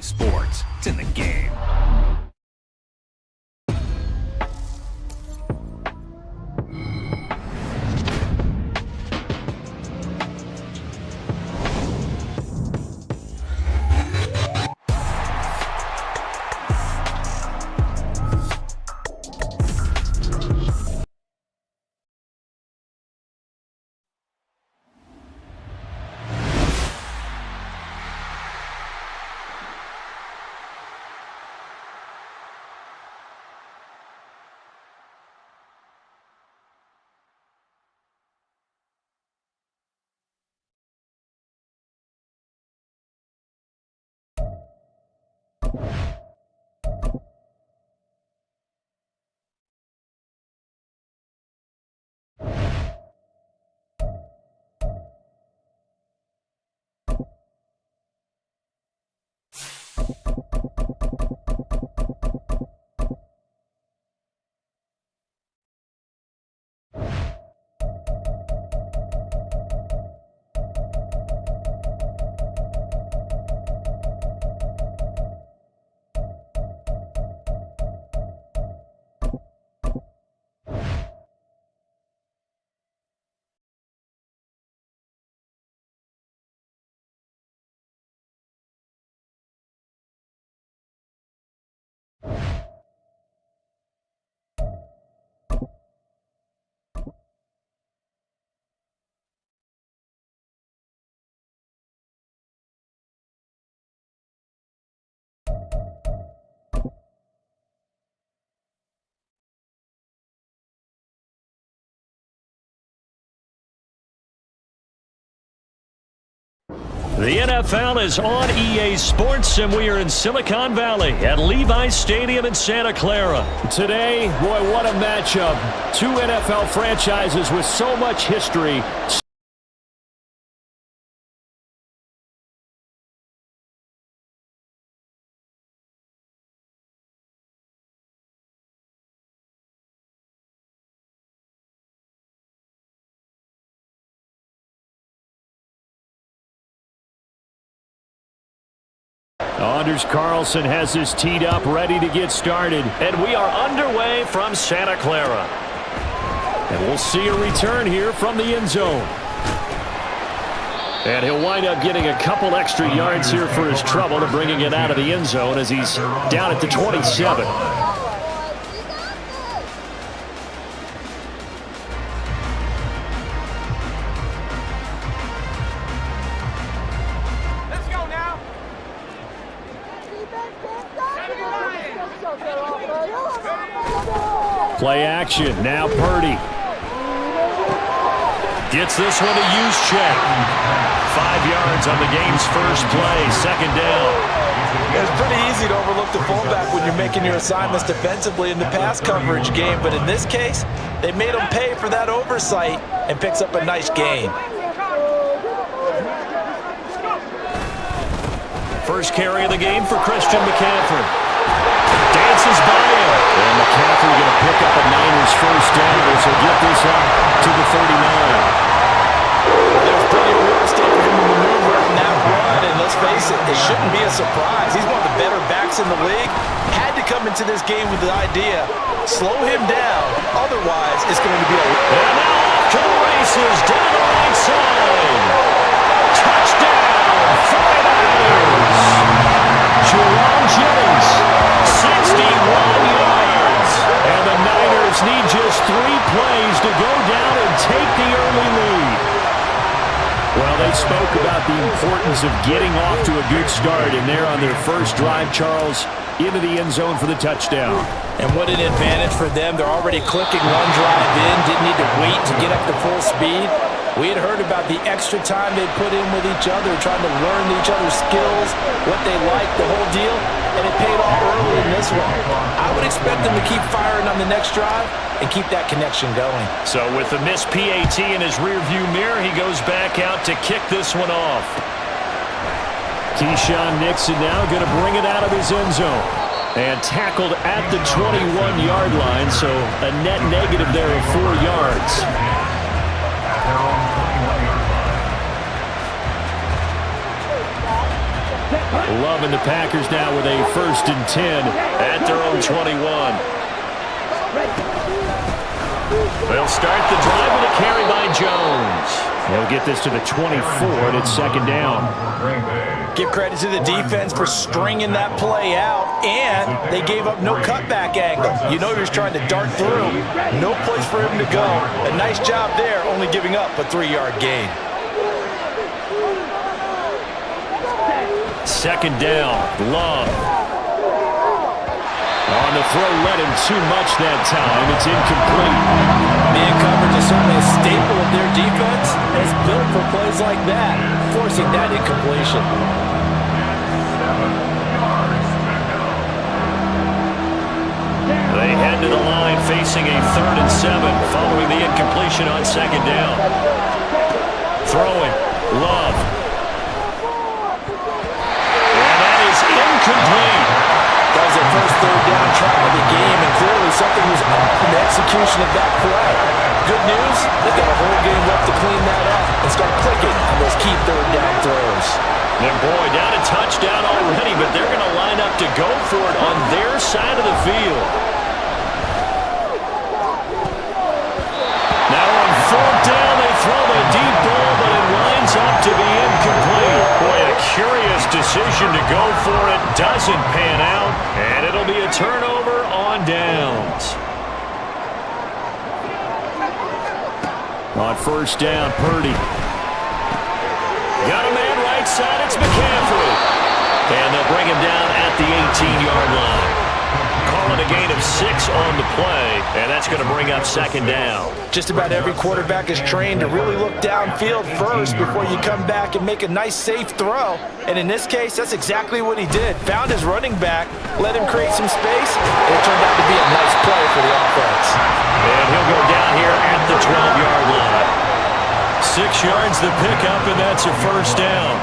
EA Sports. It's in the game. The NFL is on EA Sports, and we are in Silicon Valley at Levi's Stadium in Santa Clara. Today, boy, what a matchup. Two NFL franchises with so much history. Anders Carlson has this teed up, ready to get started. And we are underway from Santa Clara. And we'll see a return here from the end zone. And he'll wind up getting a couple extra yards here for his trouble to bringing it out of the end zone as he's down at the 27. Play action. Now Purdy. Gets this one to Juszczyk. 5 yards on the game's first play. Second down. It's pretty easy to overlook the fullback when you're making your assignments defensively in the pass coverage game. But in this case, they made him pay for that oversight and picks up a nice gain. First carry of the game for Christian McCaffrey. Dances by him. And McCaffrey going to pick up a Niners first down as he'll get this up to the 39. There's plenty of real estate for him to maneuver in that run, and let's face it, it shouldn't be a surprise. He's one of the better backs in the league. Had to come into this game with the idea, slow him down, otherwise it's going to be a... And now off to the races, down the right side. Touchdown, 49ers. Jerome Jennings, 61 yards. And the Niners need just 3 plays to go down and take the early lead. Well, they spoke about the importance of getting off to a good start, and they're on their first drive, Charles, into the end zone for the touchdown. And what an advantage for them. They're already clicking one drive in, didn't need to wait to get up to full speed. We had heard about the extra time they put in with each other, trying to learn each other's skills, what they like, the whole deal, and it paid off early in this one. I would expect them to keep firing on the next drive and keep that connection going. So with the missed PAT in his rearview mirror, he goes back out to kick this one off. Keyshawn Nixon now going to bring it out of his end zone. And tackled at the 21-yard line, so a net negative there of 4 yards. Love And the Packers now with a 1st and 10 at their own 21. They'll start the drive with a carry by Jones. They'll get this to the 24, and it's 2nd down. Give credit to the defense for stringing that play out, and they gave up no cutback angle. You know he was trying to dart through. No place for him to go. A nice job there, only giving up a 3-yard gain. 2nd down, Love. On the throw, led him too much that time. It's incomplete. Man coverage is certainly a staple of their defense. It's built for plays like that, forcing that incompletion. They head to the line facing a 3rd and 7 following the incompletion on 2nd down. Throwing, Love. And that is incomplete. That was their first 3rd down try of the game, and clearly something was off in the execution of that play. Good news, they've got a whole game left to clean that up and start clicking on those key 3rd down throws. And boy, down a touchdown already, but they're going to line up to go for it on their side of the field. Now on 4th down, they throw the deep ball, but it winds up to be incomplete. Boy, a curious decision to go for it. Doesn't pan out, and it'll be a turnover on downs. On 1st down, Purdy. Got a man right side, it's McCaffrey. And they'll bring him down at the 18-yard line. Calling a gain of 6 on the play, and that's going to bring up 2nd down. Just about every quarterback is trained to really look downfield first before you come back and make a nice, safe throw. And in this case, that's exactly what he did. Found his running back, let him create some space, and it turned out to be a nice play for the offense. And he'll go down here at the 12-yard line. 6 yards the pickup, and that's a 1st down.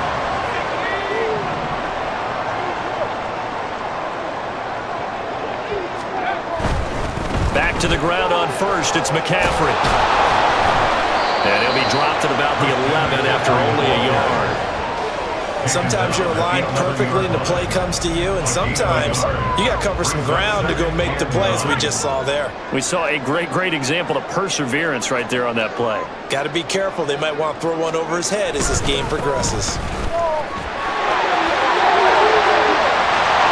Back to the ground on 1st, it's McCaffrey. And he'll be dropped at about the 11 after only a yard. Sometimes you're aligned perfectly and the play comes to you, and sometimes you got to cover some ground to go make the plays we just saw there. We saw a great example of perseverance right there on that play. Got to be careful. They might want to throw one over his head as this game progresses.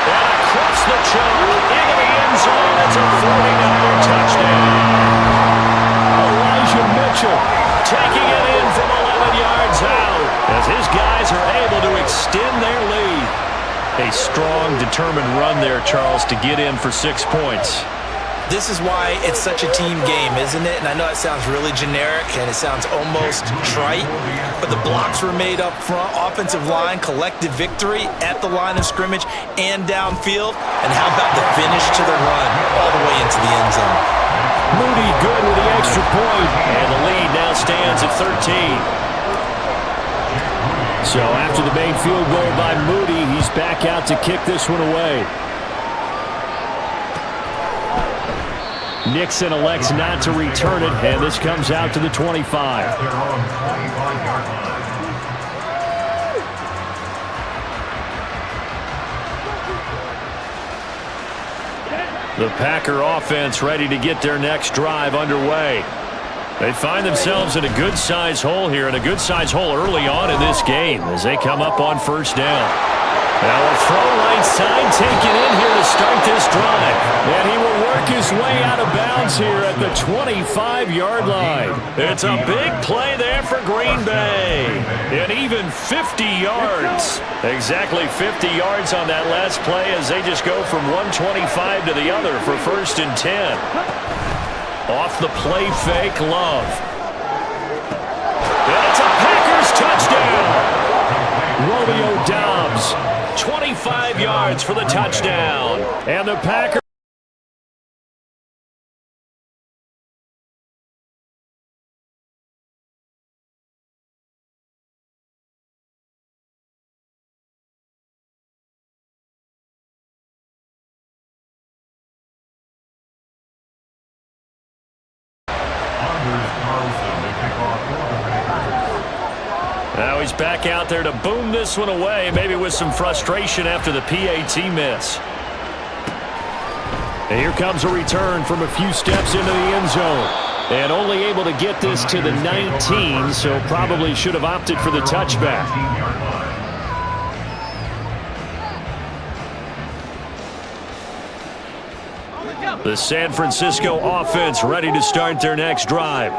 And across the chalk, into the end zone, that's a 49-yard touchdown. Elijah Mitchell taking it in from 11 yards out as his guys are able to extend their lead. A strong, determined run there, Charles, to get in for 6 points. This is why it's such a team game, isn't it? And I know it sounds really generic and it sounds almost trite, but the blocks were made up front, offensive line, collective victory at the line of scrimmage and downfield. And how about the finish to the run all the way into the end zone? Moody good with the extra point, and the lead now stands at 13. So after the main field goal by Moody, he's back out to kick this one away. Nixon elects not to return it, and this comes out to the 25. The Packer offense ready to get their next drive underway. They find themselves in a good-sized hole here, and a good-sized hole early on in this game as they come up on 1st down. Now a throw right side taken in here to start this drive. And he will work his way out of bounds here at the 25-yard line. It's a big play there for Green Bay. And even 50 yards. Exactly 50 yards on that last play as they just go from 125 to the other for 1st and 10. Off the play fake, Love. And it's a Packers touchdown. Romeo Doubs, 25 yards for the touchdown. And the Packers. Now he's back out there to boom this one away, maybe with some frustration after the PAT miss. And here comes a return from a few steps into the end zone. And only able to get this to the 19, so probably should have opted for the touchback. The San Francisco offense ready to start their next drive.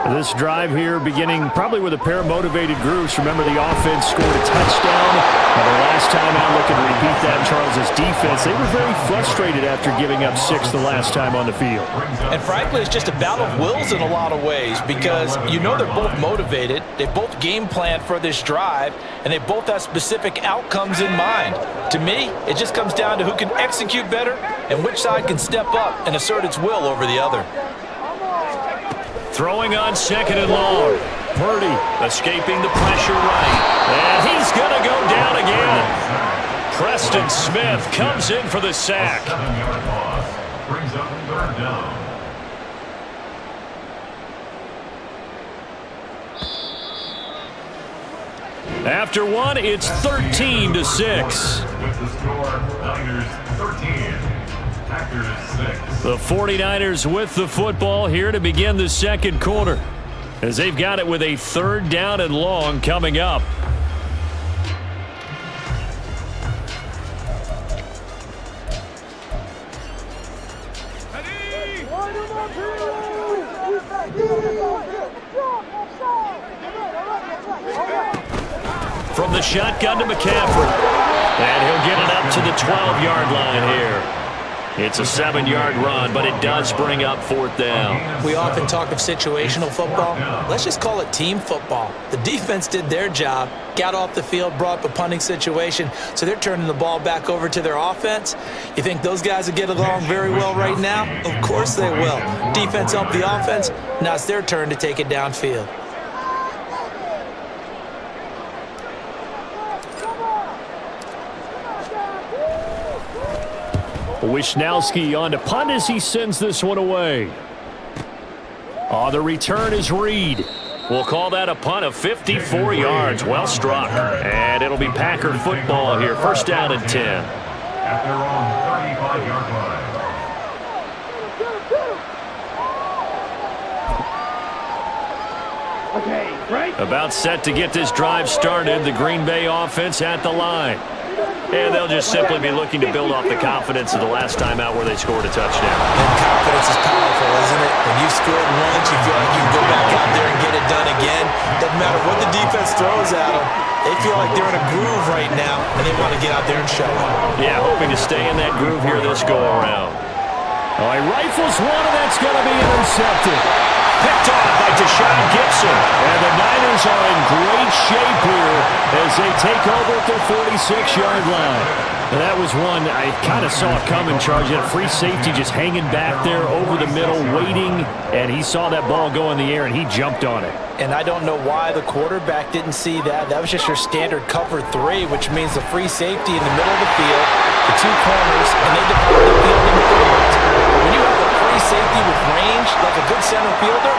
This drive here beginning probably with a pair of motivated groups. Remember, the offense scored a touchdown. And the last time out, looking to repeat that, Charles' defense, they were very frustrated after giving up 6 the last time on the field. And frankly, it's just a battle of wills in a lot of ways because you know they're both motivated. They both game planned for this drive, and they both have specific outcomes in mind. To me, it just comes down to who can execute better and which side can step up and assert its will over the other. Throwing on 2nd and long. Purdy escaping the pressure right. And he's going to go down again. Preston Smith comes in for the sack. Brings up 3rd down. After one, it's 13-6. With the score, Niners 13. The 49ers with the football here to begin the second quarter, as they've got it with a 3rd down and long coming up. From the shotgun to McCaffrey, and he'll get it up to the 12-yard line here. It's a 7-yard run, but it does bring up 4th down. We often talk of situational football. Let's just call it team football. The defense did their job, got off the field, brought up a punting situation, so they're turning the ball back over to their offense. You think those guys will get along very well right now? Of course they will. Defense helped the offense. Now it's their turn to take it downfield. Wishnowski on to punt as he sends this one away. The return is Reed. We'll call that a punt of 54 yards. Well struck. And it'll be Packer football here. 1st down and 10. At their own 35-yard line. Okay, right. About set to get this drive started. The Green Bay offense at the line. And they'll just simply be looking to build off the confidence of the last time out where they scored a touchdown. And confidence is powerful, isn't it? When you've scored once, you feel like you can go back out there and get it done again. Doesn't matter what the defense throws at them. They feel like they're in a groove right now, and they want to get out there and show it. Yeah, hoping to stay in that groove here this go-around. Oh, he rifles one, and that's going to be intercepted. Picked off by Deshaun Gibson. And the Niners are in great shape here as they take over at their 46-yard line. And that was one I kind of saw it coming, Charge. You had a free safety just hanging back there over the middle, waiting, and he saw that ball go in the air, and he jumped on it. And I don't know why the quarterback didn't see that. That was just your standard cover 3, which means the free safety in the middle of the field, the 2 corners, and they divide the field into thirds. But when you have a free safety with range, like a good center fielder,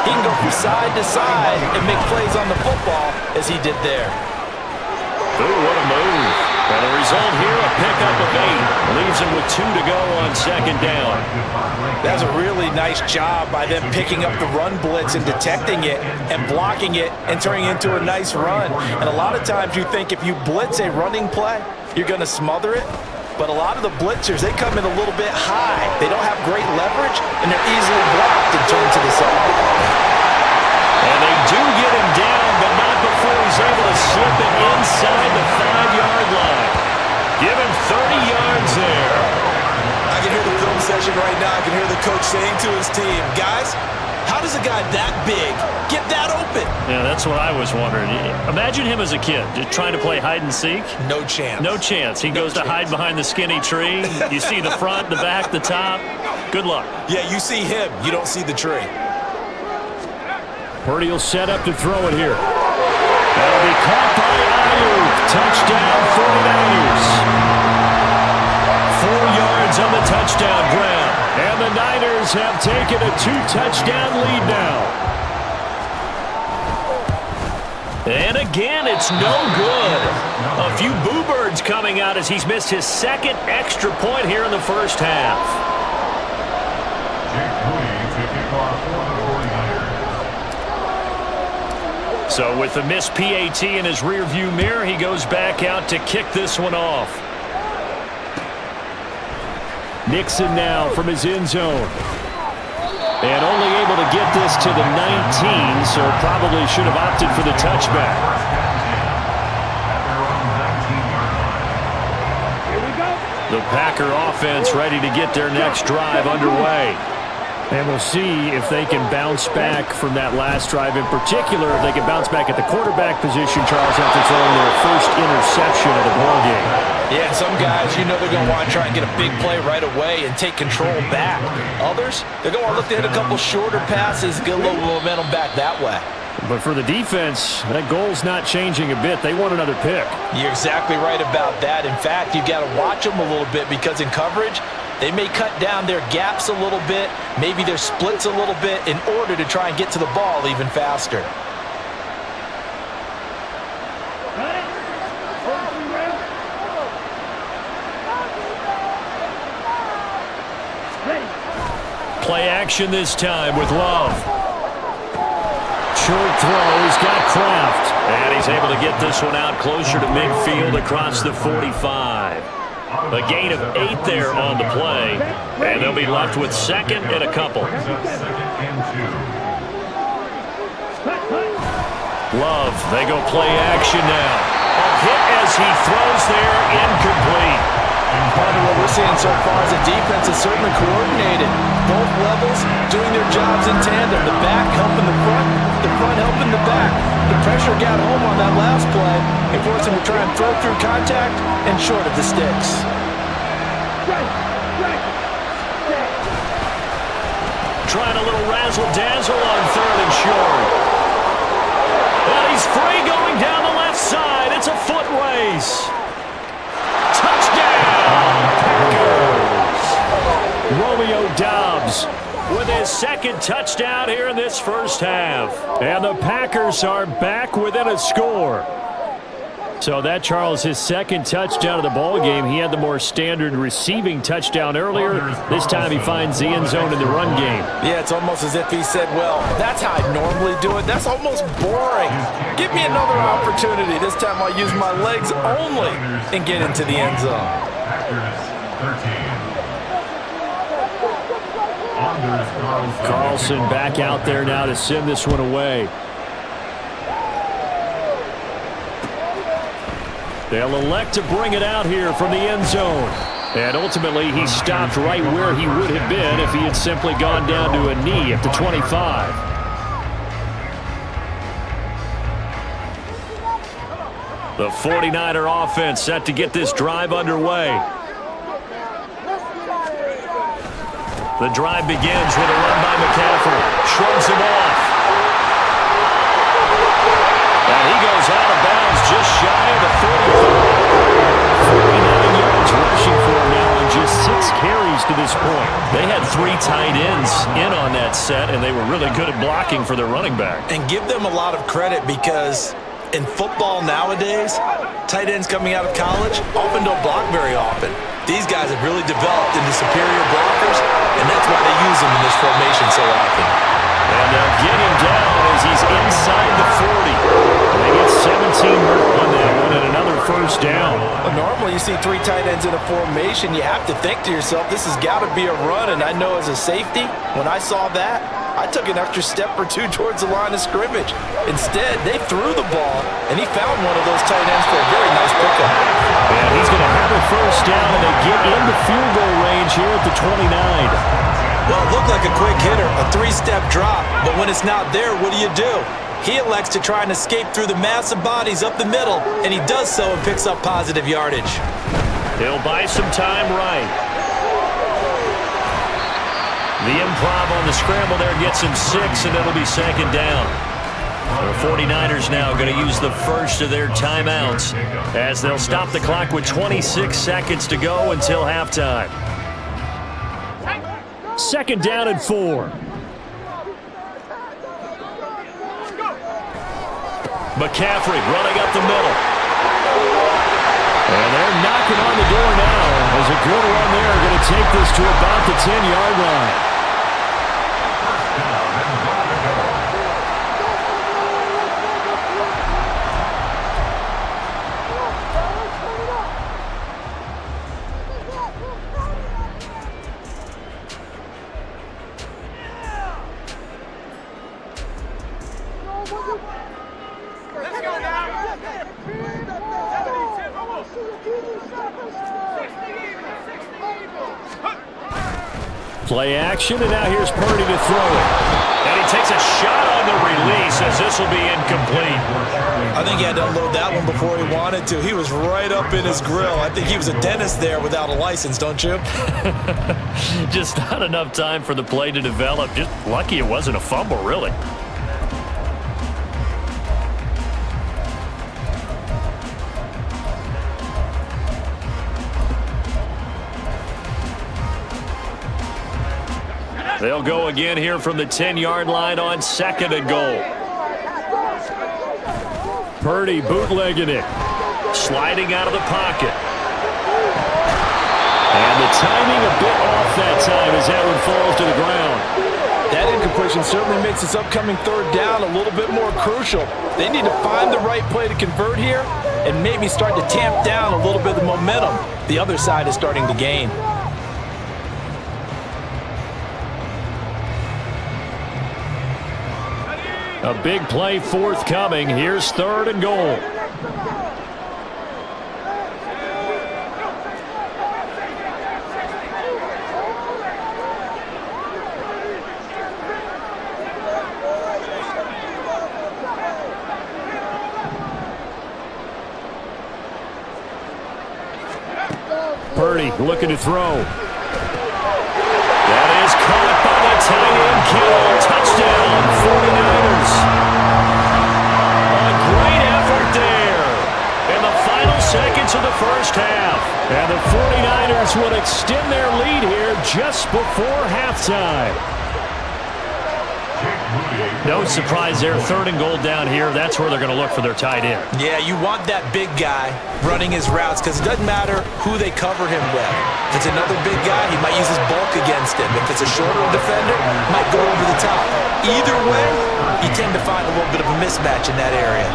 he can go from side to side and make plays on the football as he did there. Ooh, what a move. And the result here, a pickup of 8. Leaves him with 2 to go on 2nd down. That's a really nice job by them picking up the run blitz and detecting it and blocking it and turning it into a nice run. And a lot of times you think if you blitz a running play, you're going to smother it. But a lot of the blitzers, they come in a little bit high. They don't have great leverage, and they're easily blocked and turned to the side. And they do get him down, but not before he's able to slip it inside the 5-yard line. Give him 30 yards there. I can hear the film session right now. I can hear the coach saying to his team, guys, how does a guy that big get that open? Yeah, that's what I was wondering. Imagine him as a kid, just trying to play hide and seek. No chance. No chance. He goes to hide behind the skinny tree. You see the front, the back, the top. Good luck. Yeah, you see him. You don't see the tree. Purdy will set up to throw it here. That'll be caught by Ayuk. Touchdown 49ers. 4 yards on the touchdown grab. And the Niners have taken a 2-touchdown lead now. And again, it's no good. A few boo birds coming out as he's missed his second extra point here in the first half. So with the missed PAT in his rearview mirror, he goes back out to kick this one off. Nixon now from his end zone. And only able to get this to the 19, so probably should have opted for the touchback. The Packer offense ready to get their next drive underway. And we'll see if they can bounce back from that last drive. In particular, if they can bounce back at the quarterback position, Charles, after throwing their first interception of the ballgame. Yeah, some guys, you know they're going to want to try and get a big play right away and take control back. Others, they're going to want to look to hit a couple shorter passes, get a little momentum back that way. But for the defense, that goal's not changing a bit. They want another pick. You're exactly right about that. In fact, you've got to watch them a little bit because in coverage, they may cut down their gaps a little bit, maybe their splits a little bit in order to try and get to the ball even faster. Play action this time with Love. Short throw, he's got Kraft. And he's able to get this one out closer to midfield across the 45. A gain of 8 there on the play. And they'll be left with second and a couple. Love, they go play action now. A hit as he throws there, incomplete. Part of what we're seeing so far is the defense is certainly coordinated. Both levels doing their jobs in tandem. The back helping the front helping the back. The pressure got home on that last play and forced him to try and throw through contact and short of the sticks. Trying a little razzle-dazzle on third and short. And he's free going down the left side. It's a foot race. Touchdown, Packers! Romeo Doubs with his second touchdown here in this first half. And the Packers are back within a score. So that, Charles, his second touchdown of the ball game. He had the more standard receiving touchdown earlier. This time he finds the end zone in the run game. Yeah, it's almost as if he said, well, that's how I normally do it. That's almost boring. Give me another opportunity. This time I'll use my legs only and get into the end zone. Carlson back out there now to send this one away. They'll elect to bring it out here from the end zone. And ultimately, he stopped right where he would have been if he had simply gone down to a knee at the 25. The 49er offense set to get this drive underway. The drive begins with a run by McCaffrey. Shrugs him off. And he goes out of bounds just shy of the 45. 49 yards rushing for him now and just 6 carries to this point. They had 3 tight ends in on that set, and they were really good at blocking for their running back. And give them a lot of credit because in football nowadays, tight ends coming out of college often don't block very often. These guys have really developed into superior blockers, and that's why they use them in this formation so often. And they'll get him down as he's inside the 40. And they get 17 more on that one and another first down. Well, normally you see 3 tight ends in a formation, you have to think to yourself, this has got to be a run. And I know as a safety, when I saw that, I took an extra step or 2 towards the line of scrimmage. Instead, they threw the ball, and he found one of those tight ends for a very nice pickup. And he's going to have a first down, and they get into field goal range here at the 29. Well, it looked like a quick hitter, a 3-step drop, but when it's not there, what do? He elects to try and escape through the massive bodies up the middle, and he does so and picks up positive yardage. He'll buy some time right. The improv on the scramble there gets him 6, and it'll be second down. The 49ers now going to use the first of their timeouts as they'll stop the clock with 26 seconds to go until halftime. Second down and 4. McCaffrey running up the middle. And they're knocking on the door now. There's a good run there. Going to take this to about the 10-yard line. Play action, and now here's Purdy to throw it. And he takes a shot on the release as this will be incomplete. I think he had to unload that one before he wanted to. He was right up in his grill. I think he was a dentist there without a license, don't you? Just not enough time for the play to develop. Just lucky it wasn't a fumble, really. They'll go again here from the 10-yard line on 2nd and goal. Purdy bootlegging it. Sliding out of the pocket. And the timing a bit off that time as that one falls to the ground. That incompletion certainly makes this upcoming 3rd down a little bit more crucial. They need to find the right play to convert here and maybe start to tamp down a little bit of the momentum the other side is starting to gain. A big play forthcoming. Here's 3rd and goal. Purdy looking to throw. That is caught by the tight end, Kittle. Touchdown, 49ers. A great effort there in the final seconds of the first half. And the 49ers will extend their lead here just before halftime. No surprise there, 3rd and goal down here. That's where they're going to look for their tight end. Yeah, you want that big guy running his routes because it doesn't matter who they cover him with. If it's another big guy, he might use his bulk against him. If it's a shorter defender, he might go over the top. Either way, you tend to find a little bit of a mismatch in that area.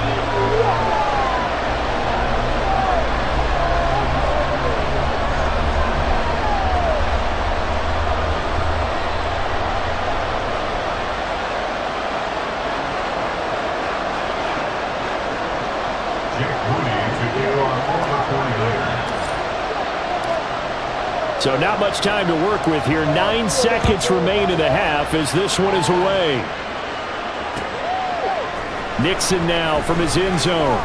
So not much time to work with here. 9 seconds remain in the half as this one is away. Nixon now from his end zone.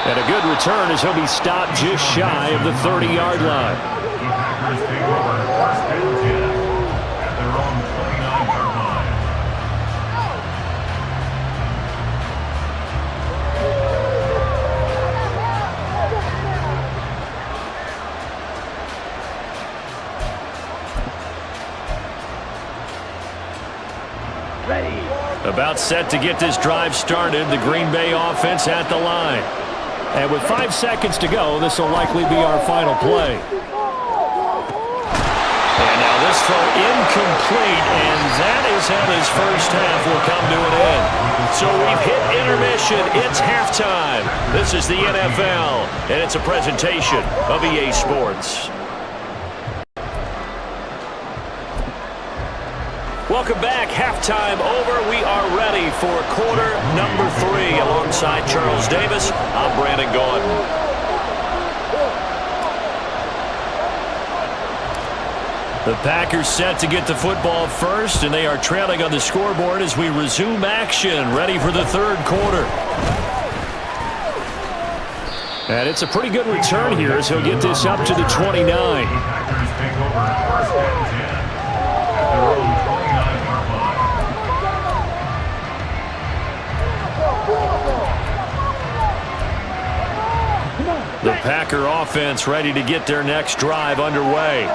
And a good return as he'll be stopped just shy of the 30-yard line. The Packers take over 1st and 10 at their own 29-yard line. About set to get this drive started. The Green Bay offense at the line. And with 5 seconds to go, this will likely be our final play. And now this throw incomplete, and that is how this first half will come to an end. So we've hit intermission. It's halftime. This is the NFL, and it's a presentation of EA Sports. Welcome back. Halftime over. We are ready for quarter number 3. Alongside Charles Davis, I'm Brandon Gordon. The Packers set to get the football first, and they are trailing on the scoreboard as we resume action, ready for the 3rd quarter. And it's a pretty good return here as he'll get this up to the 29. The Packers take over 1st and 10 at their own 29-yard line. The Packer offense ready to get their next drive underway.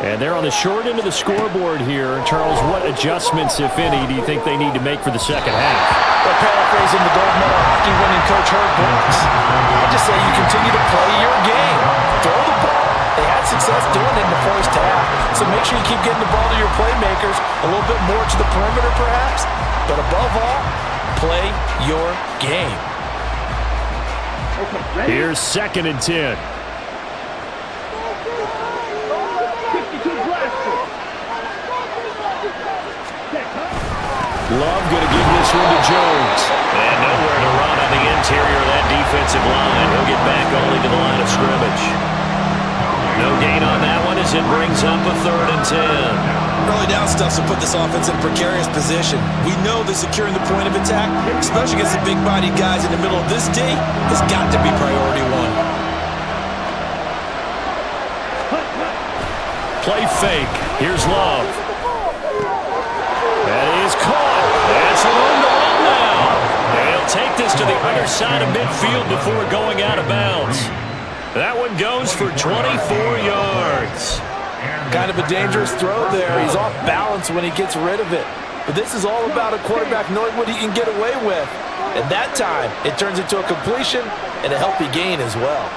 And they're on the short end of the scoreboard here. Charles, what adjustments, if any, do you think they need to make for the second half? Or paraphrasing the gold medal hockey winning coach Herb Brooks, I just say you continue to play your game. Throw the ball. They had success doing it in the first half, so make sure you keep getting the ball to your playmakers, a little bit more to the perimeter perhaps, but above all, play your game. Here's 2nd and 10. Love going to give this one to Jones. And nowhere to run on the interior of that defensive line. He'll get back only to the line of scrimmage. No gain on that one as it brings up a 3rd and 10. Early down stuffs will put this offense in a precarious position. We know that securing the point of attack, especially against the big-bodied guys in the middle of this D, has got to be priority one. Play fake. Here's Love. That is caught. That's an on-the-run now. They'll take this to the underside of midfield before going out of bounds. That one goes for 24 yards. Kind of a dangerous throw there. He's off balance when he gets rid of it. But this is all about a quarterback knowing what he can get away with. At that time, it turns into a completion and a healthy gain as well.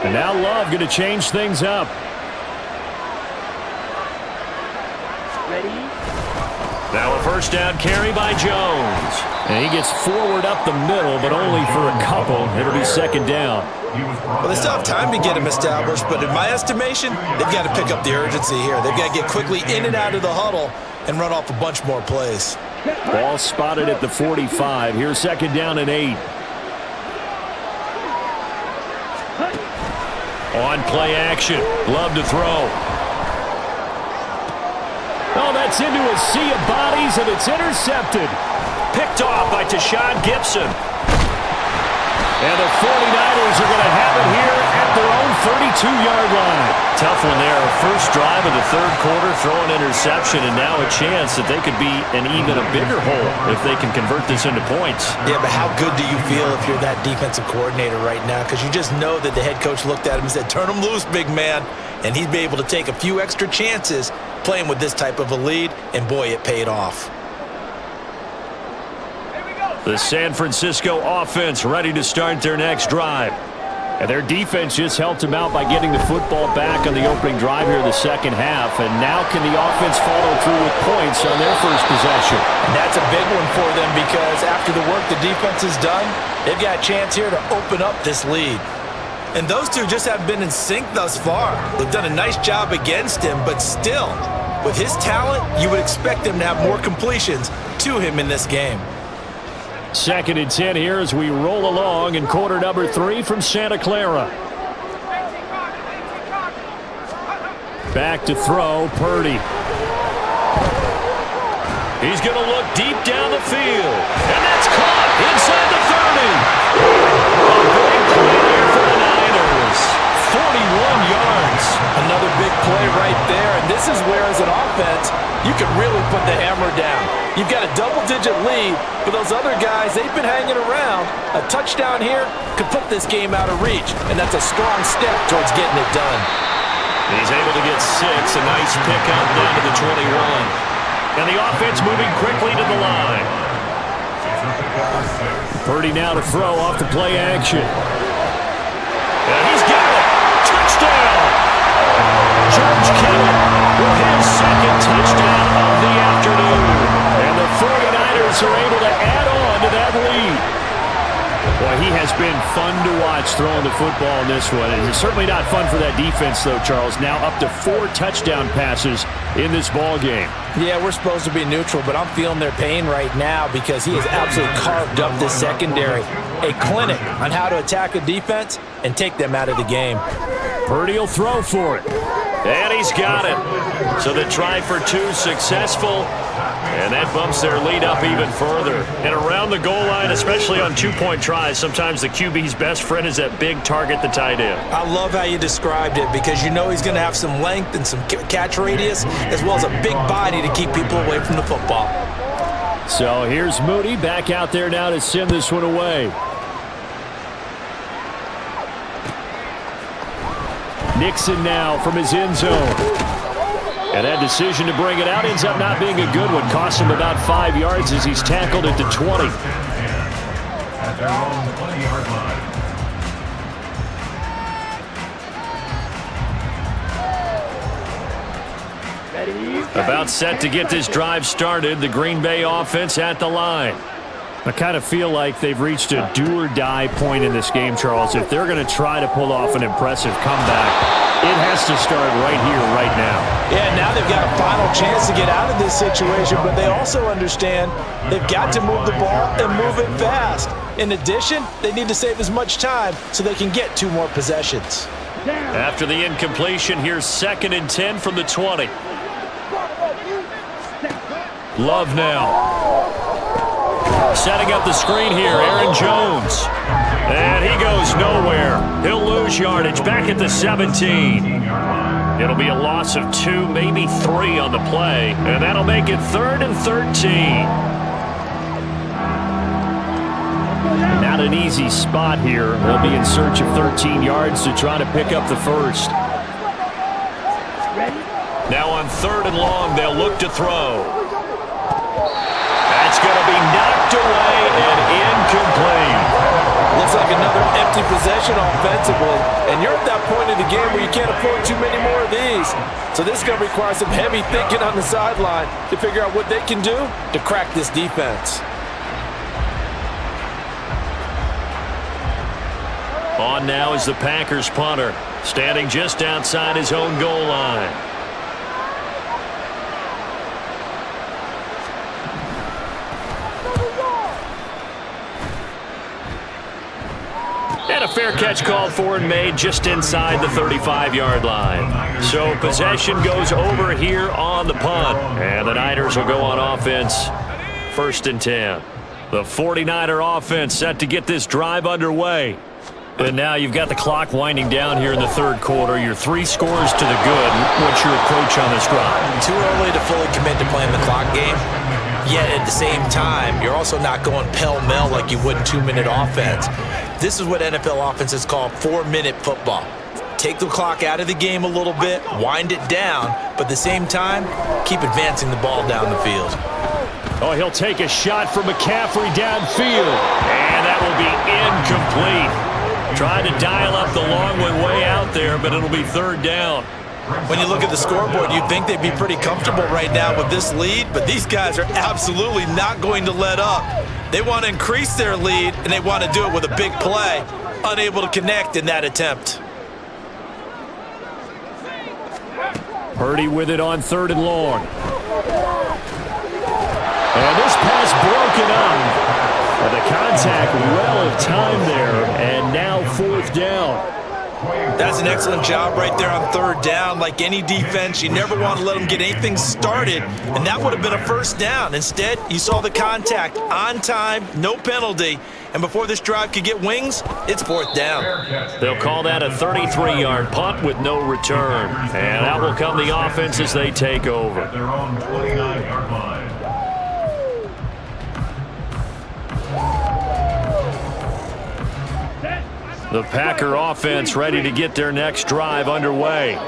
And now Love going to change things up. Now a 1st down carry by Jones. And he gets forward up the middle, but only for a couple. It'll be 2nd down. Well, they still have time to get him established, but in my estimation, they've got to pick up the urgency here. They've got to get quickly in and out of the huddle and run off a bunch more plays. Ball spotted at the 45. Here's 2nd down and 8. On play action. Love to throw. Oh, that's into a sea of bodies, and it's intercepted. Picked off by Tashawn Gibson. And the 49ers are going to have it here at their own 32-yard line. Tough one there. First drive of the 3rd quarter, throw an interception, and now a chance that they could be an even a bigger hole if they can convert this into points. Yeah, but how good do you feel if you're that defensive coordinator right now? Because you just know that the head coach looked at him and said, turn him loose, big man. And he'd be able to take a few extra chances playing with this type of a lead, and boy, it paid off. The San Francisco offense ready to start their next drive. And their defense just helped them out by getting the football back on the opening drive here in the 2nd half. And now can the offense follow through with points on their first possession? And that's a big one for them because after the work the defense has done, they've got a chance here to open up this lead. And those two just haven't been in sync thus far. They've done a nice job against him, but still, with his talent, you would expect them to have more completions to him in this game. 2nd and 10 here as we roll along in quarter number 3 from Santa Clara. Back to throw, Purdy. He's going to look deep down the field. And that's caught inside the 30. A big play there for the Niners. 41 yards. Another big play right there. And this is where, as an offense, you can really put the hammer down. You've got a double-digit lead, but those other guys, they've been hanging around. A touchdown here could put this game out of reach, and that's a strong step towards getting it done. He's able to get 6. A nice pickup down to the 21. And the offense moving quickly to the line. Purdy now to throw off the play action. And he's got it. Touchdown. George Kittle with his 2nd touchdown of the afternoon. And the 49ers are able to add on to that lead. Boy, he has been fun to watch throwing the football in this one. And it's certainly not fun for that defense, though, Charles. Now up to 4 touchdown passes in this ball game. Yeah, we're supposed to be neutral, but I'm feeling their pain right now because he has absolutely carved up this secondary. A clinic on how to attack a defense and take them out of the game. Purdy will throw for it. And he's got it. So the try for 2 successful. And that bumps their lead up even further. And around the goal line, especially on 2-point tries, sometimes the QB's best friend is that big target, the tight end. I love how you described it because you know he's going to have some length and some catch radius as well as a big body to keep people away from the football. So here's Moody back out there now to send this one away. Nixon now from his end zone. And that decision to bring it out ends up not being a good one. Costs him about 5 yards as he's tackled at the 20. At their own 20-yard line. About set to get this drive started. The Green Bay offense at the line. I kind of feel like they've reached a do-or-die point in this game, Charles. If they're going to try to pull off an impressive comeback, it has to start right here, right now. Yeah, now they've got a final chance to get out of this situation, but they also understand they've got to move the ball and move it fast. In addition, they need to save as much time so they can get 2 more possessions. After the incompletion, here's 2nd and 10 from the 20. Love now. Setting up the screen here, Aaron Jones. And he goes nowhere. He'll lose yardage back at the 17. It'll be a loss of 2, maybe 3 on the play. And that'll make it 3rd and 13. Not an easy spot here. They'll be in search of 13 yards to try to pick up the first. Now on 3rd and long, they'll look to throw. That's going to be knocked away and incomplete. Looks like another empty possession offensively, and you're at that point in the game where you can't afford too many more of these. So this is going to require some heavy thinking on the sideline to figure out what they can do to crack this defense. On now is the Packers punter, standing just outside his own goal line. And a fair catch called for and made just inside the 35-yard line. So possession goes over here on the punt. And the Niners will go on offense, 1st and 10. The 49er offense set to get this drive underway. And now you've got the clock winding down here in the 3rd quarter. You're 3 scores to the good. What's your approach on this drive? Too early to fully commit to playing the clock game. Yet at the same time, you're also not going pell-mell like you would in 2-minute offense. This is what NFL offenses call 4-minute football. Take the clock out of the game a little bit, wind it down, but at the same time, keep advancing the ball down the field. Oh, he'll take a shot for McCaffrey downfield. And that will be incomplete. Trying to dial up the long one way out there, but it'll be 3rd down. When you look at the scoreboard, you'd think they'd be pretty comfortable right now with this lead, but these guys are absolutely not going to let up. They want to increase their lead, and they want to do it with a big play. Unable to connect in that attempt. Purdy with it on 3rd and long. And this pass broken up. And the contact well of time there, and now 4th down. That's an excellent job right there on 3rd down. Like any defense, you never want to let them get anything started, and that would have been a 1st down. Instead, you saw the contact on time, no penalty, and before this drive could get wings, it's 4th down. They'll call that a 33-yard punt with no return, and out will come the offense as they take over. At their own 29-yard line. The Packer offense ready to get their next drive underway.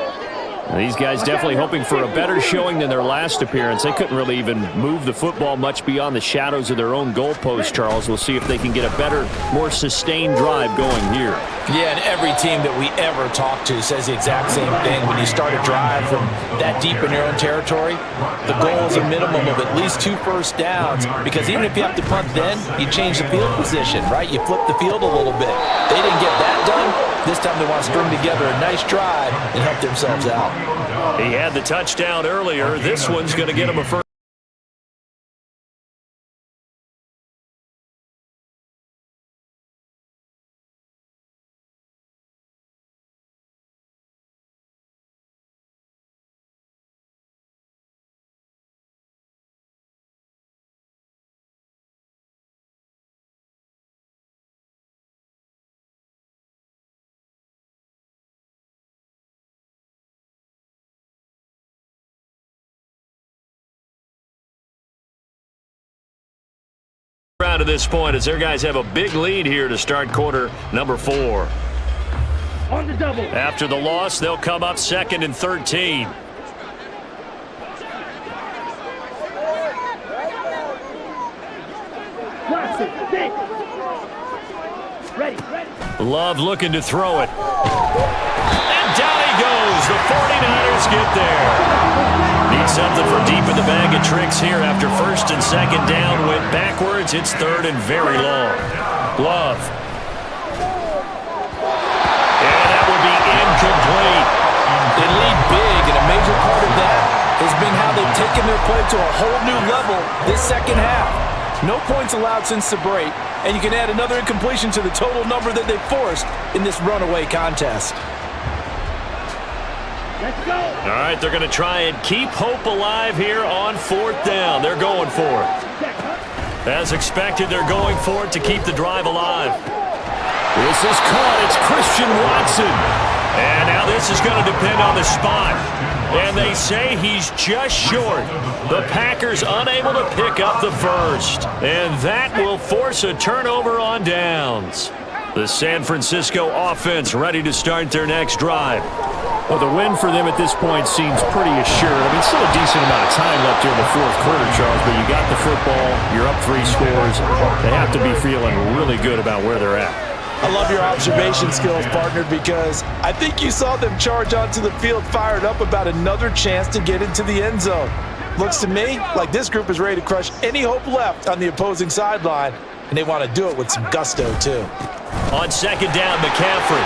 These guys definitely hoping for a better showing than their last appearance. They couldn't really even move the football much beyond the shadows of their own goalpost, Charles. We'll see if they can get a better, more sustained drive going here. Yeah, and every team that we ever talk to says the exact same thing. When you start a drive from that deep in your own territory, the goal is a minimum of at least 2 first downs, because even if you have to punt then, you change the field position, right? You flip the field a little bit. They didn't get that done. This time they want to string together a nice drive and help themselves out. He had the touchdown earlier. This one's going to get him a first. To this point, as their guys have a big lead here to start quarter number 4. On the double. After the loss, they'll come up 2nd and 13. Love looking to throw it. And down he goes. The 49ers get there. Need something from deep in the bag of tricks here after first and second down. Went backwards. It's third and very long. Love. And that will be incomplete. They lead big, and a major part of that has been how they've taken their play to a whole new level this second half. No points allowed since the break, and you can add another incompletion to the total number that they forced in this runaway contest. All right, they're going to try and keep hope alive here on fourth down. They're going for it. As expected, they're going for it to keep the drive alive. This is caught. It's Christian Watson. And now this is going to depend on the spot. And they say he's just short. The Packers unable to pick up the first. And that will force a turnover on downs. The San Francisco offense ready to start their next drive. Well, the win for them at this point seems pretty assured. I mean, still a decent amount of time left here in the fourth quarter, Charles, but you got the football, you're up 3 scores. They have to be feeling really good about where they're at. I love your observation skills, partner, because I think you saw them charge onto the field fired up about another chance to get into the end zone. Looks to me like this group is ready to crush any hope left on the opposing sideline, and they want to do it with some gusto, too. On second down, McCaffrey.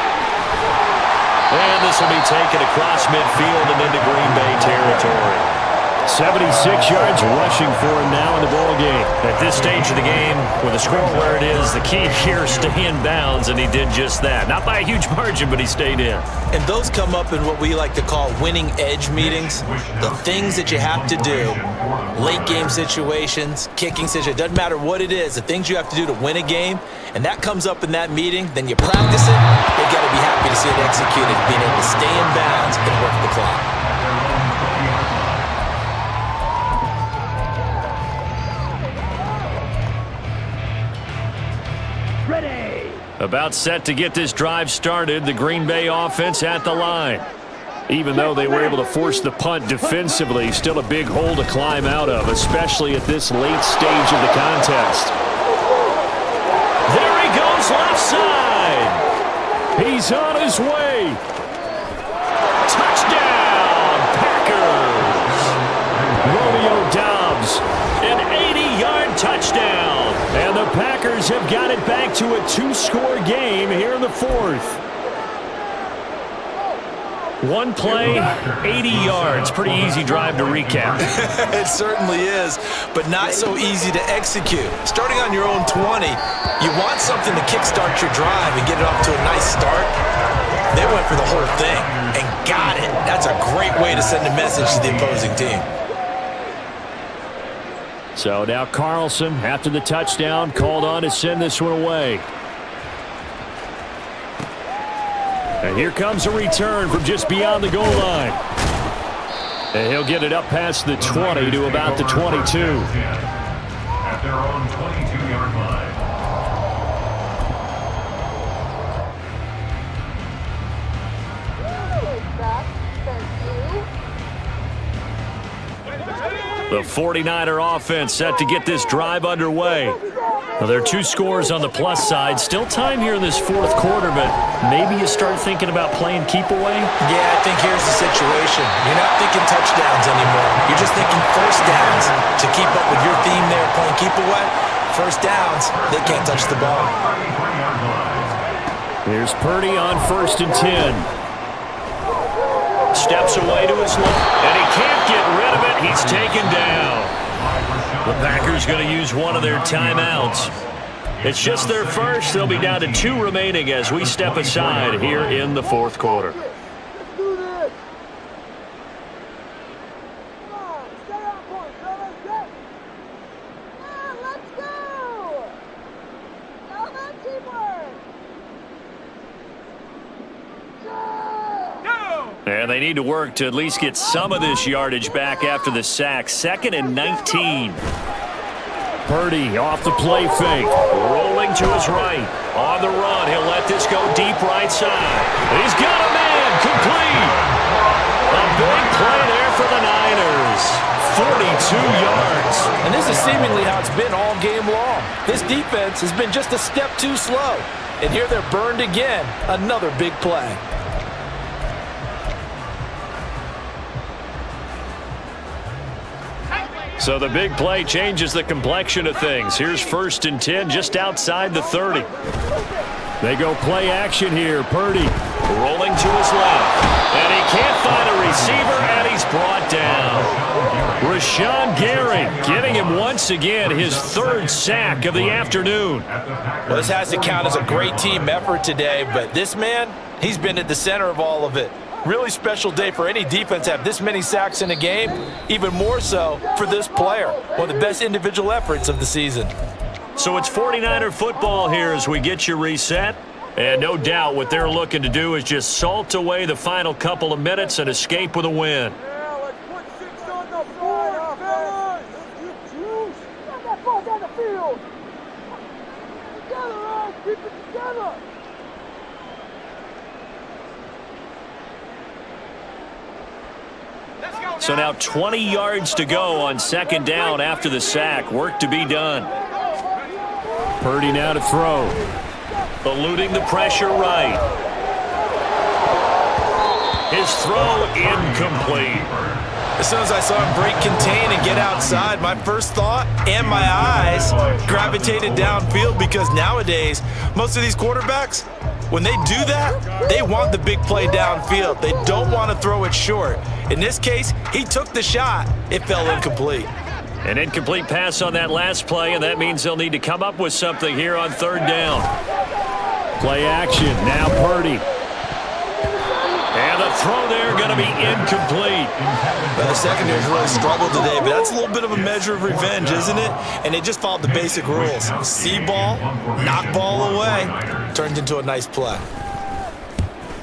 And this will be taken across midfield and into Green Bay territory. 76 yards rushing for him now in the ball game. At this stage of the game, with the score where it is, the key here is stay in bounds, and he did just that. Not by a huge margin, but he stayed in. And those come up in what we like to call winning edge meetings. The things that you have to do, late game situations, kicking situations, doesn't matter what it is, the things you have to do to win a game, and that comes up in that meeting, then you practice it, you got to be happy to see it executed, being able to stay in bounds and work the clock. About set to get this drive started, the Green Bay offense at the line. Even though they were able to force the punt defensively, still a big hole to climb out of, especially at this late stage of the contest. There he goes left side. He's on his way. Touchdown, Packers! Romeo Doubs. An 80-yard touchdown. And the Packers have got it back to a 2-score game here in the fourth. One play, 80 yards. Pretty easy drive to recap. It certainly is, but not so easy to execute. Starting on your own 20, you want something to kickstart your drive and get it off to a nice start. They went for the whole thing and got it. That's a great way to send a message to the opposing team. So now Carlson, after the touchdown, called on to send this one away. And here comes a return from just beyond the goal line. And he'll get it up past the 20 to about the 22. At their own 22-yard line. The 49er offense set to get this drive underway. Now, there are 2 scores on the plus side. Still time here in this fourth quarter, but maybe you start thinking about playing keep away? Yeah, I think here's the situation. You're not thinking touchdowns anymore. You're just thinking first downs. To keep up with your theme there, playing keep away, first downs, they can't touch the ball. Here's Purdy on 1st and 10. Steps away to his left, and he can't get rid of it. He's taken down. The Packers going to use one of their timeouts. It's just their first. They'll be down to 2 remaining as we step aside here in the fourth quarter. And they need to work to at least get some of this yardage back after the sack. 2nd and 19. Purdy off the play fake. Rolling to his right. On the run. He'll let this go deep right side. He's got a man. Complete. A big play there for the Niners. 42 yards. And this is seemingly how it's been all game long. This defense has been just a step too slow. And here they're burned again. Another big play. So the big play changes the complexion of things. Here's 1st and 10 just outside the 30. They go play action here. Purdy rolling to his left. And he can't find a receiver, and he's brought down. Rashawn Gary getting him once again his 3rd sack of the afternoon. Well, this has to count as a great team effort today, but this man, he's been at the center of all of it. Really special day for any defense to have this many sacks in a game, even more so for this player. One of the best individual efforts of the season. So it's 49er football here as we get you reset. And no doubt what they're looking to do is just salt away the final couple of minutes and escape with a win. Yeah, let's put 6 on the board, fellas! You choose! Get that ball down the field! Together, Ryan! Keep it together! So now 20 yards to go on 2nd down after the sack. Work to be done. Purdy now to throw. Eluding the pressure right. His throw incomplete. As soon as I saw him break contain and get outside, my first thought and my eyes gravitated downfield, because nowadays, most of these quarterbacks, when they do that, they want the big play downfield. They don't want to throw it short. In this case, he took the shot. It fell incomplete. An incomplete pass on that last play, and that means they'll need to come up with something here on 3rd down. Play action. Now Purdy. And the throw there going to be incomplete. Well, the secondary's really struggled today, but that's a little bit of a measure of revenge, isn't it? And they just followed the basic rules. See ball, knock ball away. Turned into a nice play.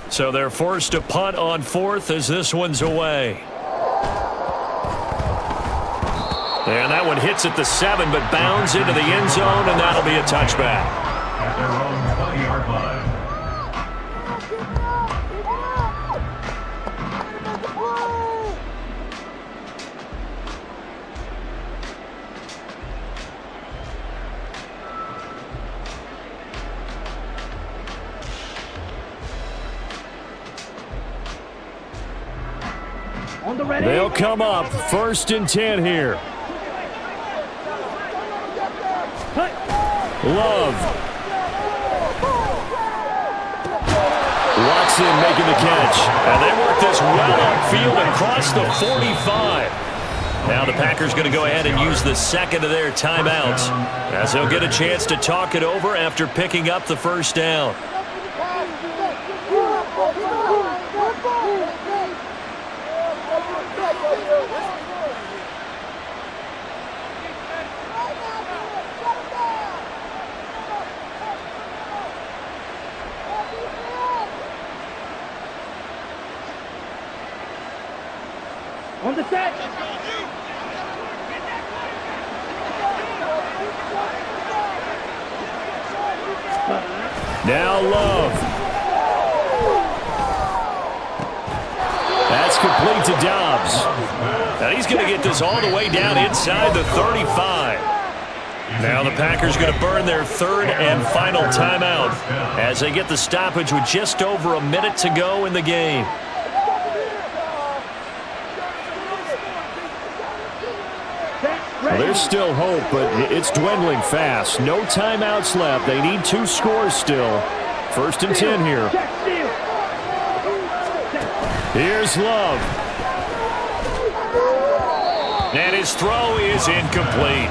So they're forced to punt on 4th as this one's away. And that one hits at the 7, but bounds into the end zone, and that'll be a touchback. At their own 20-yard line. They'll come up 1st and 10 here. Love. Watson making the catch. And they work this well upfield and cross the 45. Now the Packers going to go ahead and use the 2nd of their timeouts, as they'll get a chance to talk it over after picking up the 1st down. On the set! Now Love. That's complete to Dobbs. Now he's going to get this all the way down inside the 35. Now the Packers going to burn their 3rd and final timeout as they get the stoppage with just over a minute to go in the game. Well, there's still hope, but it's dwindling fast. No timeouts left. They need 2 scores still. 1st and 10 here. Here's Love. And his throw is incomplete.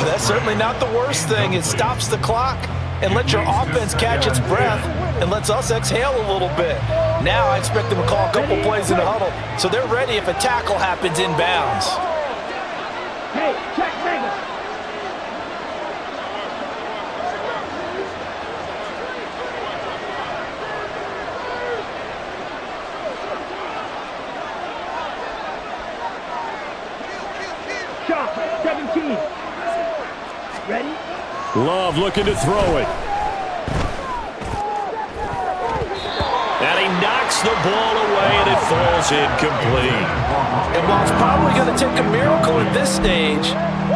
That's certainly not the worst thing. It stops the clock and lets your offense catch its breath and lets us exhale a little bit. Now I expect them to call a couple plays in the huddle, so they're ready if a tackle happens inbounds. Hey, check Vegas! Shot, 17. Ready? Love looking to throw it. And he knocks the ball away, and it falls incomplete. And while it's probably going to take a miracle at this stage,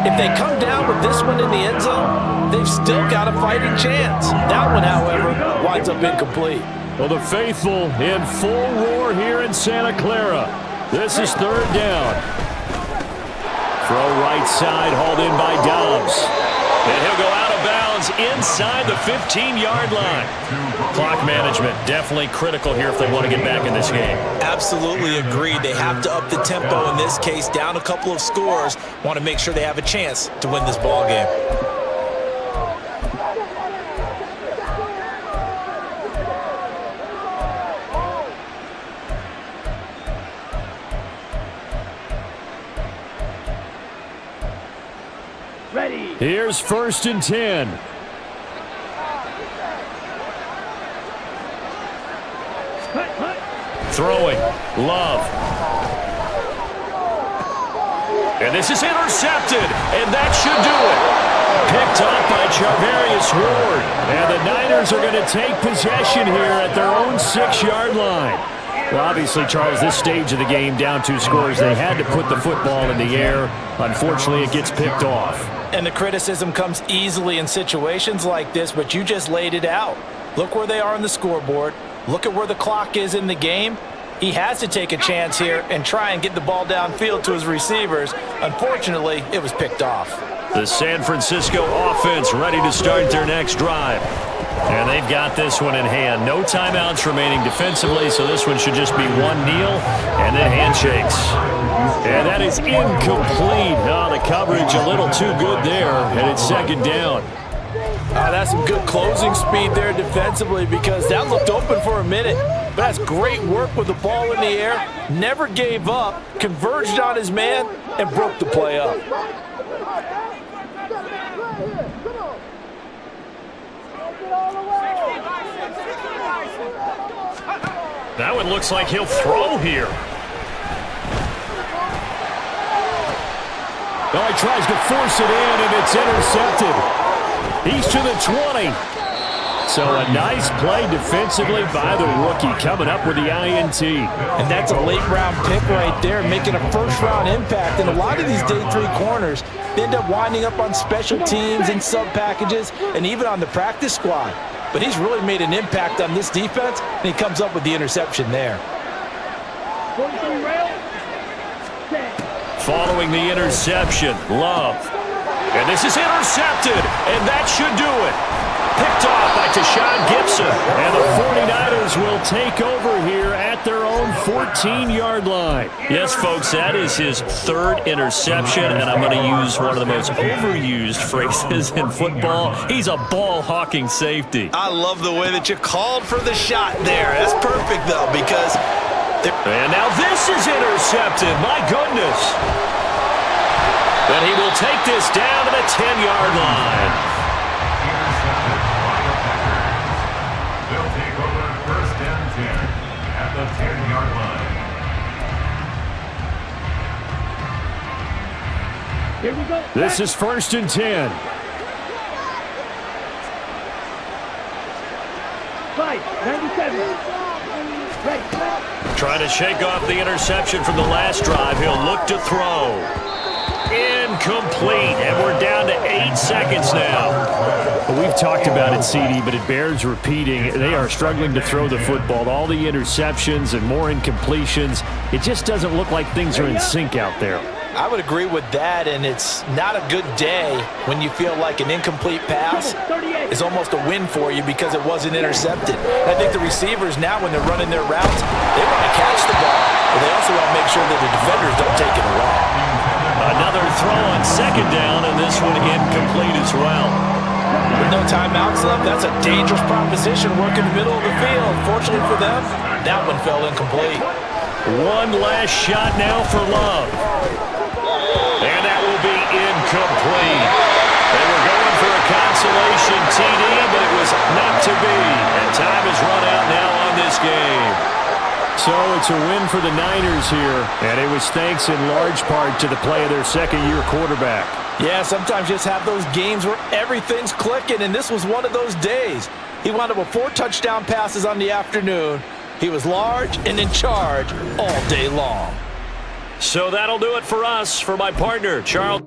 if they come down with this one in the end zone, they've still got a fighting chance. That one, however, winds up incomplete. Well, the faithful in full roar here in Santa Clara. This is third down. Throw right side, hauled in by Dobbs. And he'll go out of bounds inside the 15-yard line. Clock management definitely critical here if they want to get back in this game. Absolutely agreed. They have to up the tempo in this case, down a couple of scores. Want to make sure they have a chance to win this ball game. Ready. Here's 1st and 10. Throwing. Love. And this is intercepted. And that should do it. Picked up by Charvarius Ward. And the Niners are going to take possession here at their own 6-yard line. Well, obviously, Charles, this stage of the game, down 2 scores, they had to put the football in the air. Unfortunately, it gets picked off. And the criticism comes easily in situations like this, but you just laid it out. Look where they are on the scoreboard. Look at where the clock is in the game. He has to take a chance here and try and get the ball downfield to his receivers. Unfortunately, it was picked off. The San Francisco offense ready to start their next drive. And they've got this one in hand. No timeouts remaining defensively, so this one should just be one kneel and then handshakes. And that is incomplete. Oh, the coverage a little too good there, and it's 2nd down. That's some good closing speed there defensively because that looked open for a minute. But that's great work with the ball in the air. Never gave up, converged on his man, and broke the play up. That one looks like he'll throw here. Oh, he tries to force it in, and it's intercepted. He's to the 20. So a nice play defensively by the rookie, coming up with the INT. And that's a late-round pick right there, making a first-round impact. And a lot of these day 3 corners, they end up winding up on special teams and sub-packages and even on the practice squad. But he's really made an impact on this defense, and he comes up with the interception there. Following the interception, Love. And this is intercepted, and that should do it. Picked off by Tashawn Gibson. And the 49ers will take over here at their own 14-yard line. Yes, folks, that is his 3rd interception, and I'm going to use one of the most overused phrases in football. He's a ball-hawking safety. I love the way that you called for the shot there. That's perfect, though, because... And now this is intercepted. My goodness. But he will take this down to the 10-yard line. Intercepted by the Packers. They'll take over 1st and 10 at the 10-yard line. Here we go. This is 1st and 10. 97. Right. Trying to shake off the interception from the last drive. He'll look to throw. Incomplete, and we're down to 8 seconds now. Well, we've talked about it, CD, but it bears repeating. They are struggling to throw the football. All the interceptions and more incompletions. It just doesn't look like things are in sync out there. I would agree with that, and it's not a good day when you feel like an incomplete pass is almost a win for you because it wasn't intercepted. And I think the receivers now, when they're running their routes, they want to catch the ball, but they also want to make sure that the defenders don't take it away. Another throw on 2nd down, and this one incomplete as well. With no timeouts left, that's a dangerous proposition working the middle of the field. Fortunately for them, that one fell incomplete. One last shot now for Love. And that will be incomplete. They were going for a consolation TD, but it was not to be. And time has run out now on this game. So it's a win for the Niners here, and it was thanks in large part to the play of their 2nd-year quarterback. Yeah, sometimes you just have those games where everything's clicking, and this was one of those days. He wound up with 4 touchdown passes on the afternoon, He was large and in charge all day long. So that'll do it for us. For my partner, Charles.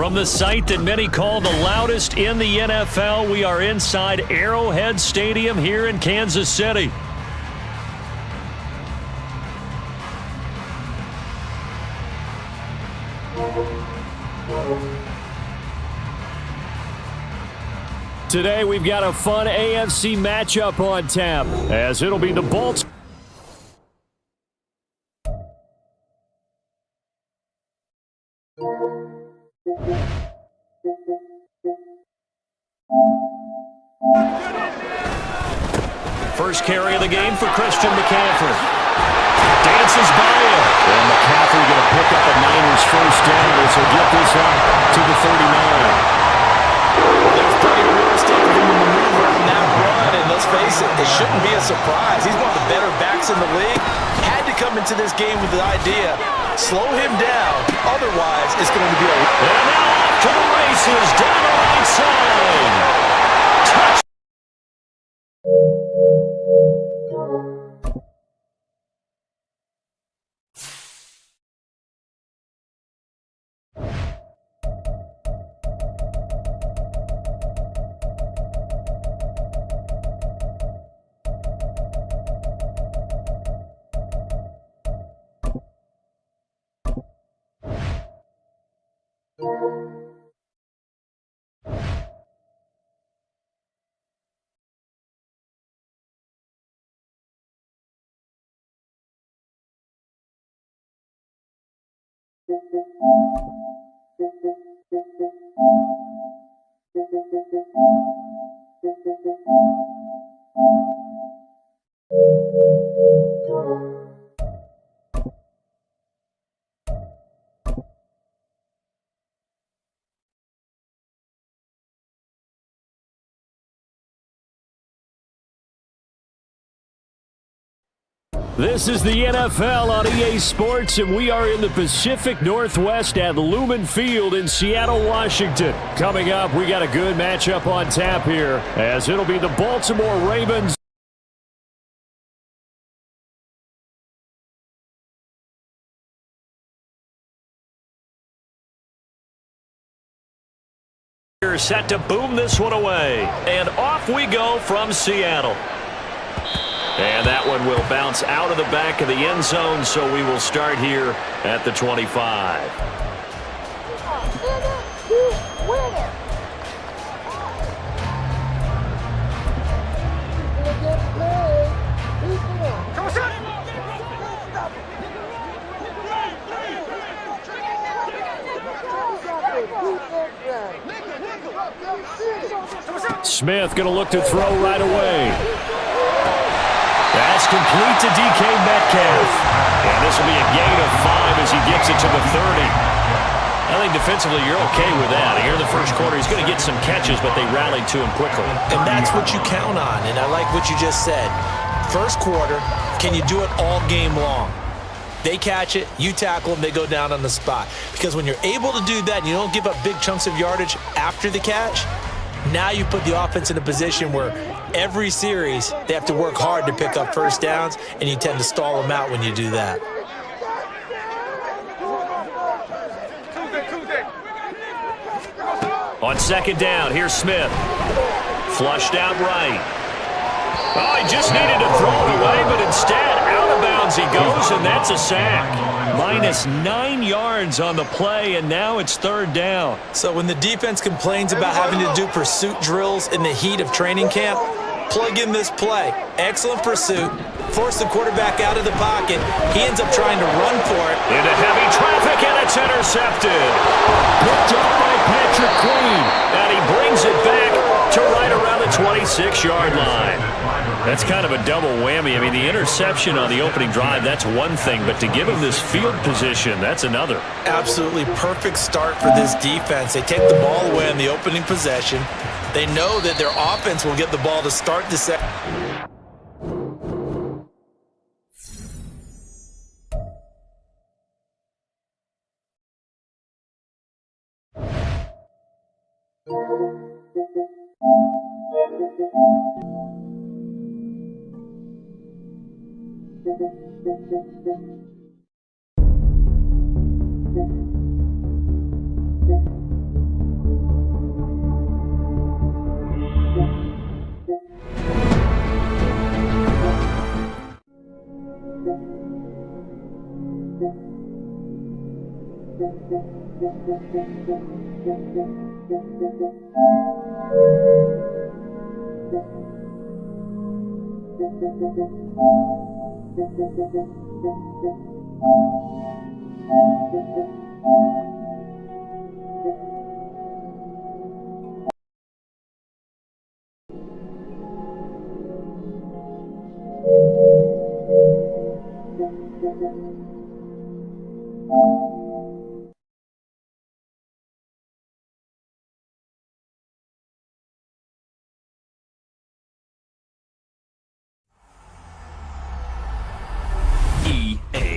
From the site that many call the loudest in the NFL, we are inside Arrowhead Stadium here in Kansas City. Today we've got a fun AFC matchup on tap, as it'll be the Bolts first carry of the game for Christian McCaffrey. Dances by him. And McCaffrey going to pick up a Niners first down as he'll get this up to the 39. There's plenty of real estate for him to maneuver on that run, and let's face it, it shouldn't be a surprise. He's one of the better backs in the league. Had to come into this game with the idea, slow him down, otherwise it's going to be a... And now off to the races, down the right side. Touch. This is the NFL on EA Sports, and we are in the Pacific Northwest at Lumen Field in Seattle, Washington. Coming up, we got a good matchup on tap here, as it'll be the Baltimore Ravens. Set to boom this one away, and off we go from Seattle. And that one will bounce out of the back of the end zone, so we will start here at the 25. Smith going to look to throw right away. That's complete to DK Metcalf. And this will be a gain of 5 as he gets it to the 30. I think defensively you're okay with that. Here in the first quarter, he's going to get some catches, but they rallied to him quickly. And that's what you count on, and I like what you just said. First quarter, can you do it all game long? They catch it, you tackle them, they go down on the spot. Because when you're able to do that and you don't give up big chunks of yardage after the catch, now you put the offense in a position where every series they have to work hard to pick up first downs, and you tend to stall them out when you do that. On second down, here's Smith. Flushed out right. Oh, he just needed to throw it away, but instead, out of bounds he goes, and that's a sack. Minus 9 yards on the play, and now it's third down. So when the defense complains about having to do pursuit drills in the heat of training camp, plug in this play. Excellent pursuit. Force the quarterback out of the pocket. He ends up trying to run for it. Into heavy traffic, and it's intercepted. Picked up by Patrick Queen, and he brings it back to right around the 26-yard line. That's kind of a double whammy. I mean, the interception on the opening drive, that's one thing, but to give him this field position, that's another. Absolutely perfect start for this defense. They take the ball away on the opening possession. They know that their offense will get the ball to start the second. EA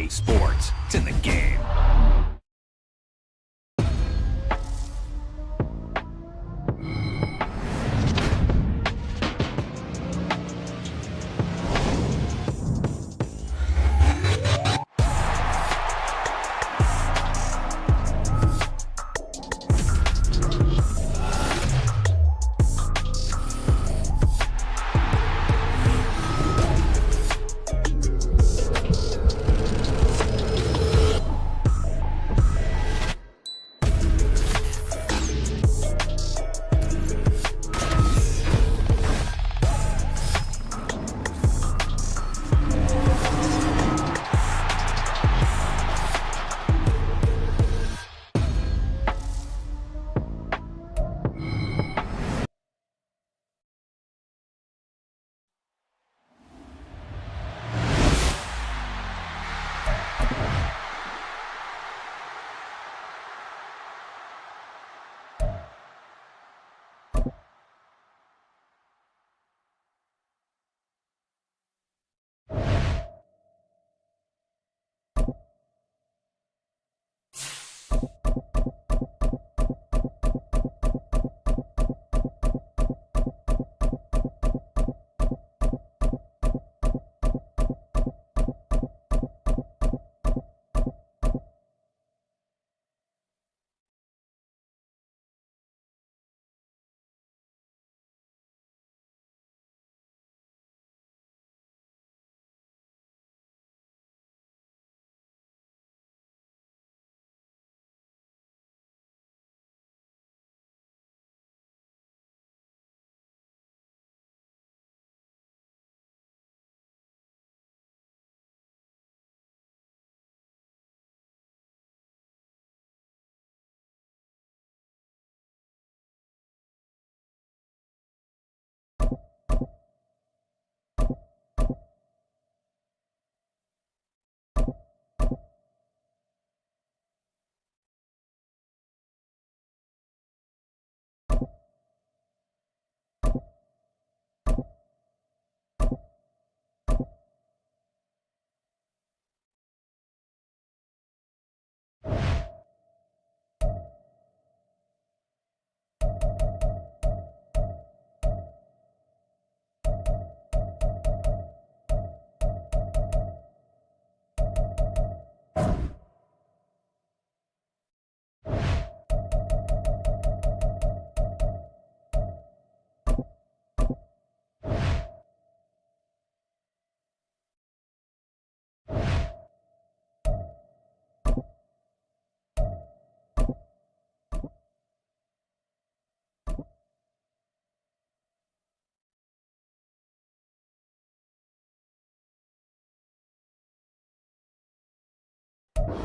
Sports. It's in the game.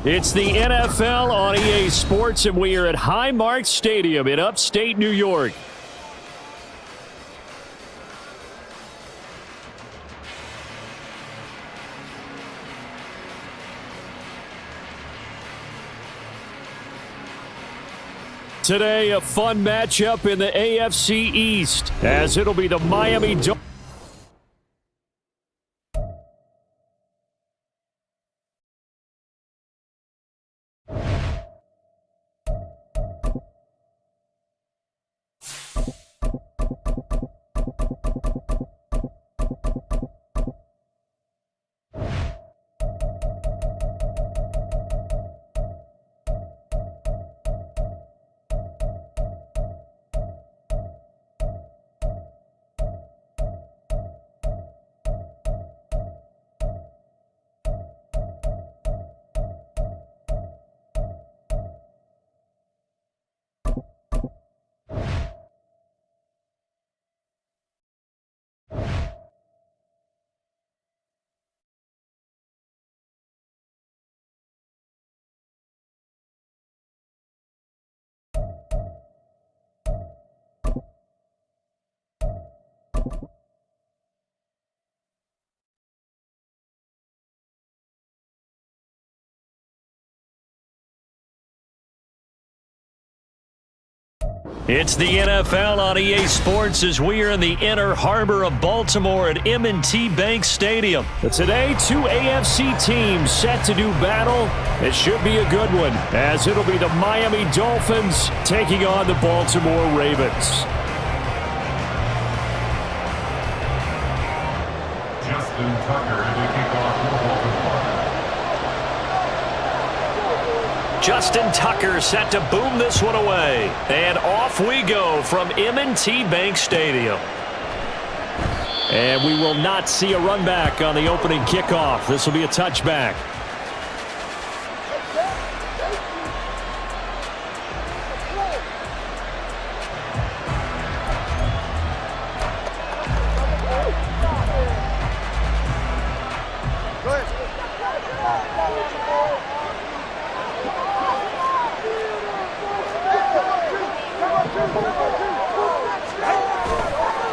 It's the NFL on EA Sports, and we are at Highmark Stadium in upstate New York. Today, a fun matchup in the AFC East, as it'll be the Miami Dolphins. It's the NFL on EA Sports as we are in the inner harbor of Baltimore at M&T Bank Stadium. But today, two AFC teams set to do battle. It should be a good one, as it'll be the Miami Dolphins taking on the Baltimore Ravens. Justin Tucker to kick off for Baltimore. Justin Tucker set to boom this one away. And off we go from M&T Bank Stadium. And we will not see a run back on the opening kickoff. This will be a touchback.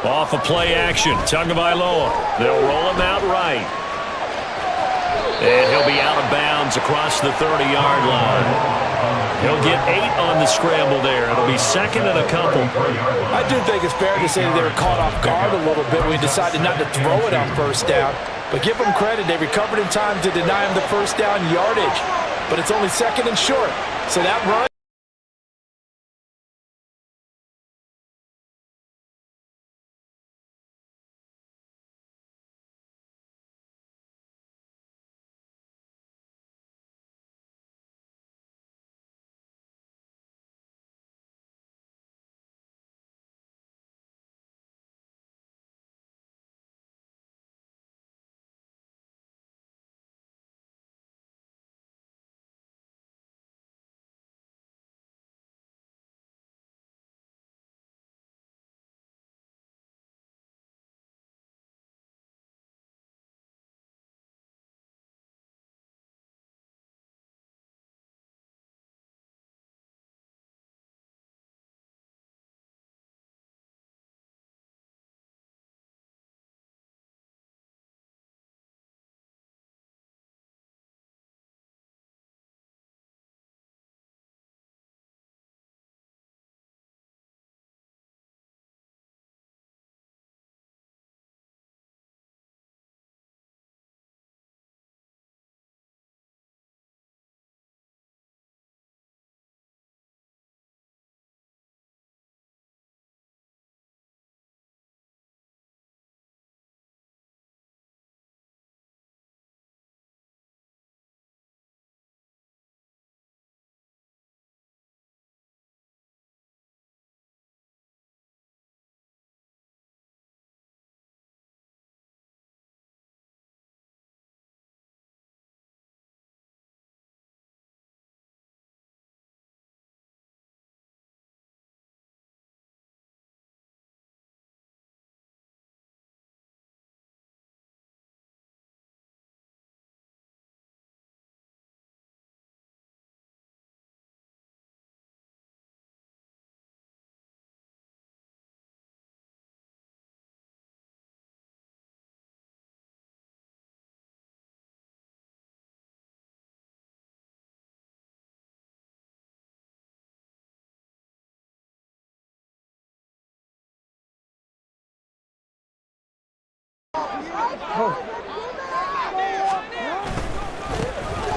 Off of play action, Tagovailoa. They'll roll him out right. And he'll be out of bounds across the 30-yard line. He'll get 8 on the scramble there. It'll be second and a couple. I do think it's fair to say they were caught off guard a little bit when we decided not to throw it on first down. But give them credit. They recovered in time to deny him the first down yardage. But it's only second and short. So that run.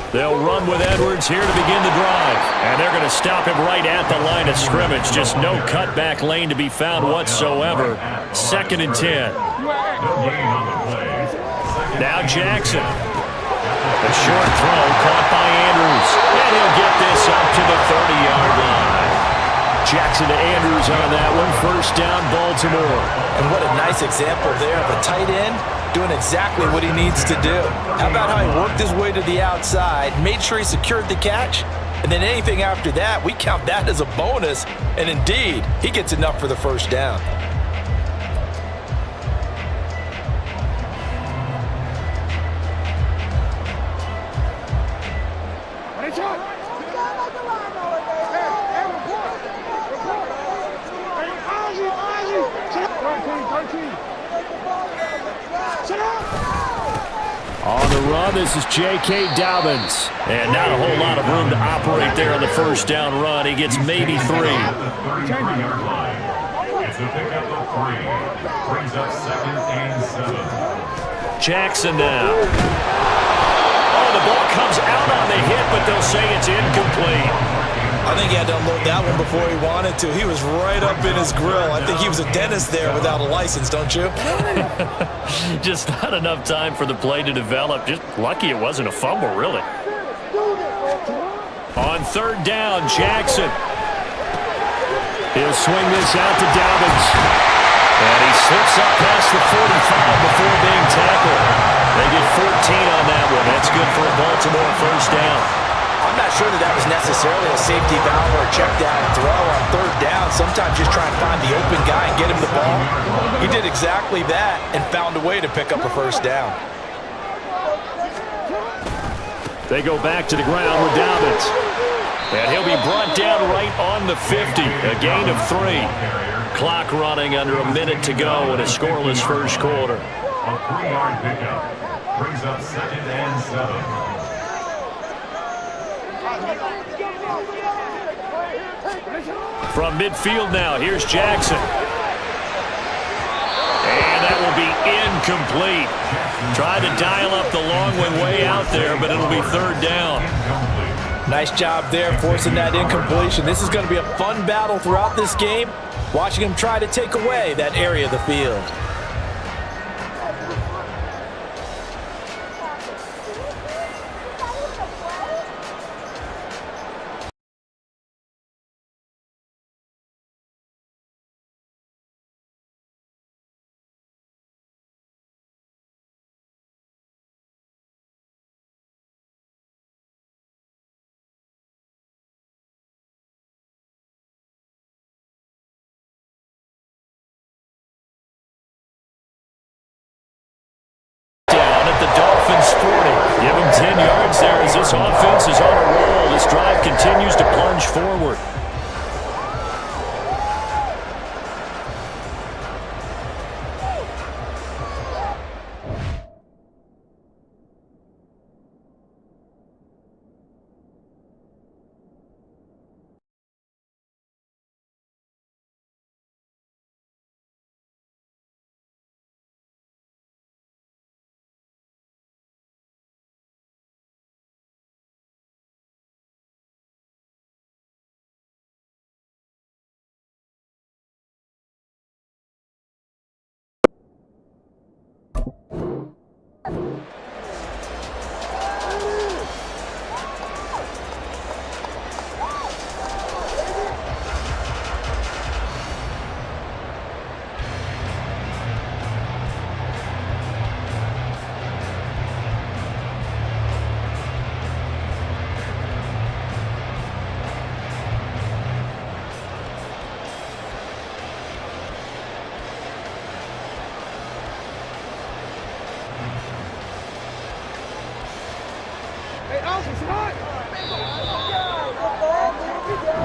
They'll run with Edwards here to begin the drive. And they're going to stop him right at the line of scrimmage. Just no cutback lane to be found whatsoever. Second and 10. Now Jackson. A short throw caught by Andrews. And he'll get this up to the 30-yard line. Jackson to Andrews on that one. First down, Baltimore. And what a nice example there of a tight end doing exactly what he needs to do. How about how he worked his way to the outside, made sure he secured the catch, and then anything after that, we count that as a bonus. And indeed, he gets enough for the first down. On the run, this is J.K. Dobbins. And not a whole lot of room to operate there on the first down run. He gets maybe 3. At the 33-yard line. It's a pickup of 3. Brings up 2nd and 7. Jackson now. Oh, the ball comes out on the hit, but they'll say it's incomplete. I think he had to unload that one before he wanted to. He was right up in his grill. I think he was a dentist there without a license, don't you? Just not enough time for the play to develop. Just lucky it wasn't a fumble, really. On 3rd down, Jackson. He'll swing this out to Dobbins. And he slips up past the 45 before being tackled. They get 14 on that one. That's good for a Baltimore first down. I'm not sure that was necessarily a safety valve or a check down throw on 3rd down. Sometimes just try and find the open guy and get him the ball. He did exactly that and found a way to pick up a first down. They go back to the ground with Dobbins. And he'll be brought down right on the 50. A gain of 3. Clock running under a minute to go in a scoreless first quarter. A 3-yard pickup. Brings up 2nd and 7. From midfield now, here's Jackson. And that will be incomplete. Tried to dial up the long one way out there, but it'll be 3rd down. Nice job there, forcing that incompletion. This is going to be a fun battle throughout this game, watching him try to take away that area of the field. Dolphins 40. Give him 10 yards there as this offense is on a roll. This drive continues to plunge forward.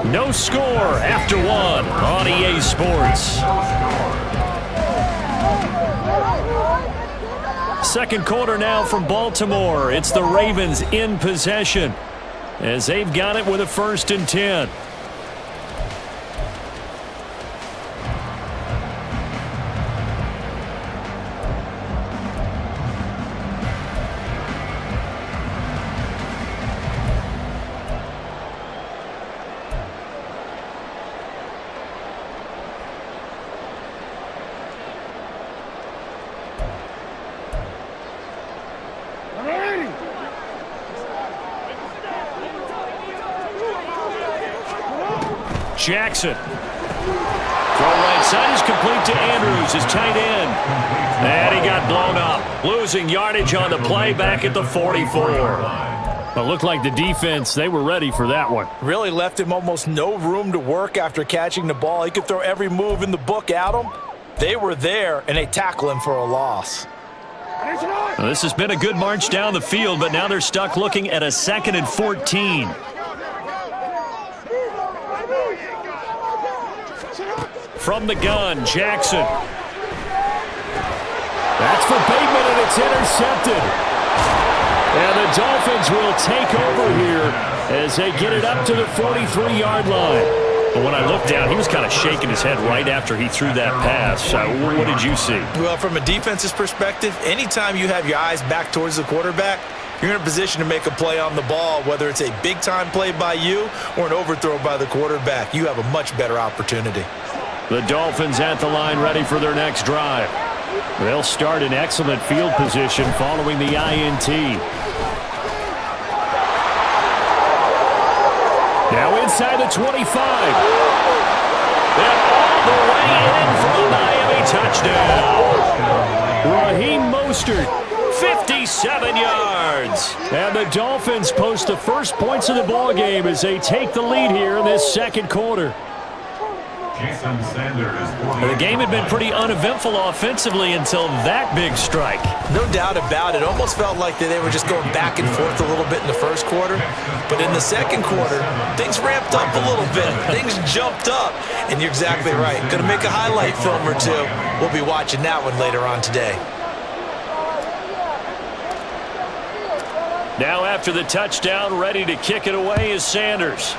No score after 1 on EA Sports. Second quarter now from Baltimore. It's the Ravens in possession as they've got it with a 1st and 10. Jackson. Throw right side is complete to Andrews, his tight end. And he got blown up. Losing yardage on the play back at the 44. Well, it looked like the defense, they were ready for that one. Really left him almost no room to work after catching the ball. He could throw every move in the book at him. They were there, and they tackle him for a loss. Well, this has been a good march down the field, but now they're stuck looking at a 2nd and 14. From the gun, Jackson. That's for Bateman, and it's intercepted. And the Dolphins will take over here as they get it up to the 43-yard line. But when I looked down, he was kind of shaking his head right after he threw that pass. What did you see? Well, from a defense's perspective, anytime you have your eyes back towards the quarterback, you're in a position to make a play on the ball, whether it's a big-time play by you or an overthrow by the quarterback. You have a much better opportunity. The Dolphins at the line ready for their next drive. They'll start in excellent field position following the INT. Now inside the 25. And all the way in for a Miami touchdown. Raheem Mostert, 57 yards. And the Dolphins post the first points of the ball game as they take the lead here in this second quarter. Jason Sanders, The game had been pretty uneventful offensively until that big strike. No doubt about it. Almost felt like they were just going back and forth a little bit in the first quarter. But in the second quarter, things ramped up a little bit. Things jumped up. And you're exactly right. Going to make a highlight film or two. We'll be watching that one later on today. Now after the touchdown, ready to kick it away is Sanders.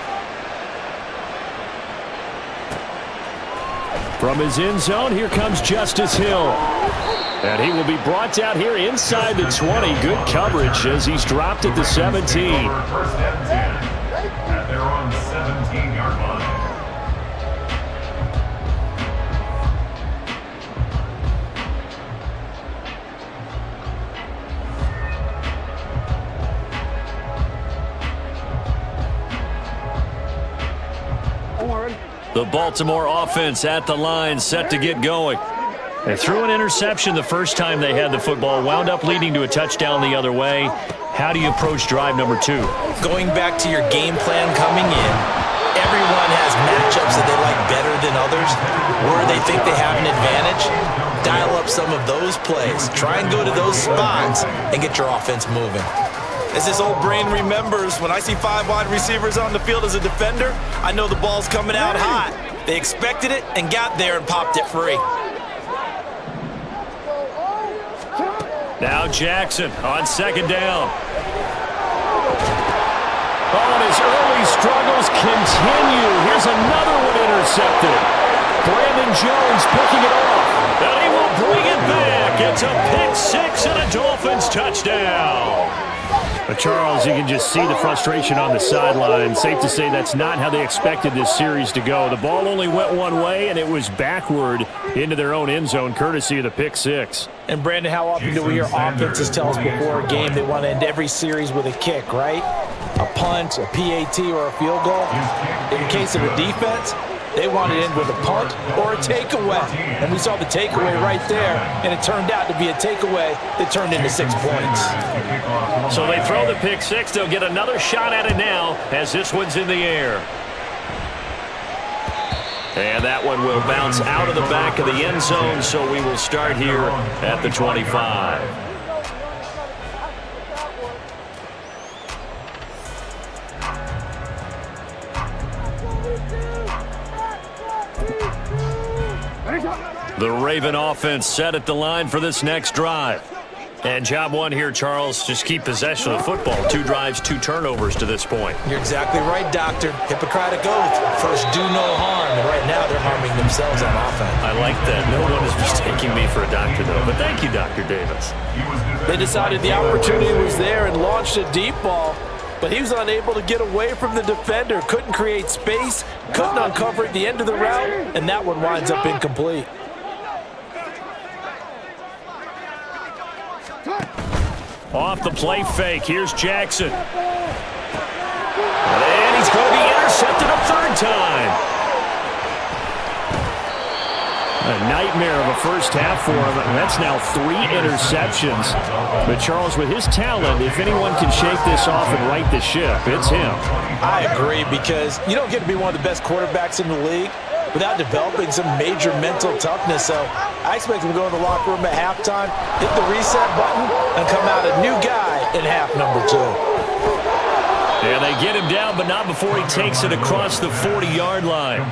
From his end zone, here comes Justice Hill. And he will be brought down here inside the 20. Good coverage as he's dropped at the 17. first and 10 at their own 17-yard line. The Baltimore offense at the line, set to get going. They threw an interception the first time they had the football, wound up leading to a touchdown the other way. How do you approach drive number 2? Going back to your game plan coming in, everyone has matchups that they like better than others, where they think they have an advantage. Dial up some of those plays. Try and go to those spots and get your offense moving. As this old brain remembers, when I see 5 wide receivers on the field as a defender, I know the ball's coming out hot. They expected it and got there and popped it free. Now Jackson on second down. Oh, and his early struggles continue. Here's another one intercepted. Brandon Jones picking it off. And he will bring it back. It's a pick 6 and a Dolphins touchdown. But Charles, you can just see the frustration on the sideline. Safe to say that's not how they expected this series to go. The ball only went one way, and it was backward into their own end zone, courtesy of the pick 6. And Brandon, how often do we hear offenses tell us before a game they want to end every series with a kick, right? A punt, a PAT, or a field goal. In the case of the defense, they want to end with a punt or a takeaway. And we saw the takeaway right there, and it turned out to be a takeaway that turned into 6 points. So they throw the pick 6. They'll get another shot at it now as this one's in the air. And that one will bounce out of the back of the end zone, so we will start here at the 25. The Raven offense set at the line for this next drive. And job one here, Charles, just keep possession of the football. 2 drives, 2 turnovers to this point. You're exactly right, Doctor. Hippocratic oath. First, do no harm. And right now, they're harming themselves on offense. I like that. No one is mistaking me for a doctor, though. But thank you, Dr. Davis. They decided the opportunity was there and launched a deep ball. But he was unable to get away from the defender. Couldn't create space. Couldn't uncover at the end of the route. And that one winds up incomplete. Off the play fake, here's Jackson. And he's going to be intercepted a 3rd time. A nightmare of a first half for him. That's now 3 interceptions. But Charles, with his talent, if anyone can shake this off and right the ship, it's him. I agree, because you don't get to be one of the best quarterbacks in the league without developing some major mental toughness. So I expect him to go in the locker room at halftime, hit the reset button, and come out a new guy in half number 2. And they get him down, but not before he takes it across the 40-yard line.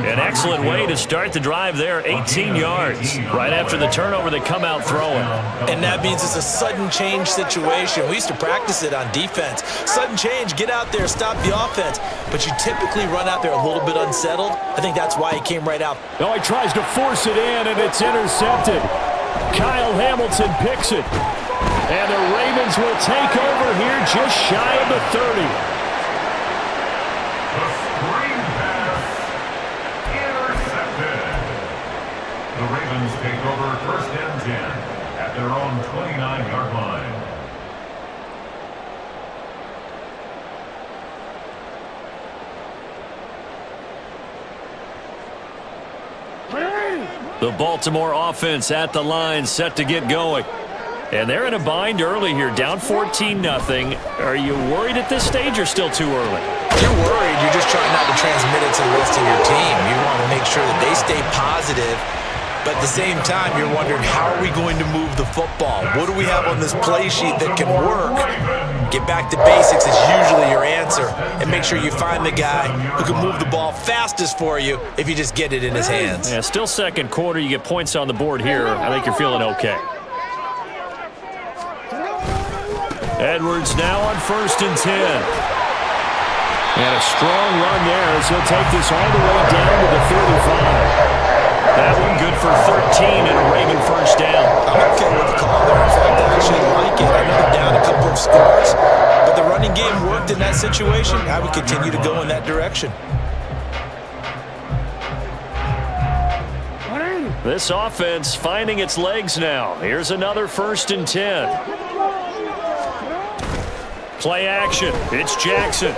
An excellent way to start the drive there, 18 yards. Right after the turnover, they come out throwing. And that means it's a sudden change situation. We used to practice it on defense. Sudden change, get out there, stop the offense. But you typically run out there a little bit unsettled. I think that's why he came right out. No, he tries to force it in, and it's intercepted. Kyle Hamilton picks it. And the Ravens will take over here just shy of the 30. The screen pass intercepted. The Ravens take over first and 10 at their own 29-yard line. The Baltimore offense at the line, set to get going. And they're in a bind early here, down 14-0. Are you worried at this stage or still too early? You're worried. You're just trying not to transmit it to the rest of your team. You want to make sure that they stay positive. But at the same time, you're wondering, how are we going to move the football? What do we have on this play sheet that can work? Get back to basics is usually your answer. And make sure you find the guy who can move the ball fastest for you if you just get it in his hands. Yeah, still second quarter. You get points on the board here. I think you're feeling okay. Edwards now on first and 10. And a strong run there as he'll take this all the way down to the 35. That one good for 13 and a Raven first down. I'm okay with the call there. In fact, I actually like it. I know they're down a couple of scores, but the running game worked in that situation. I would continue to go in that direction. This offense finding its legs now. Here's another first and 10. Play action. It's Jackson.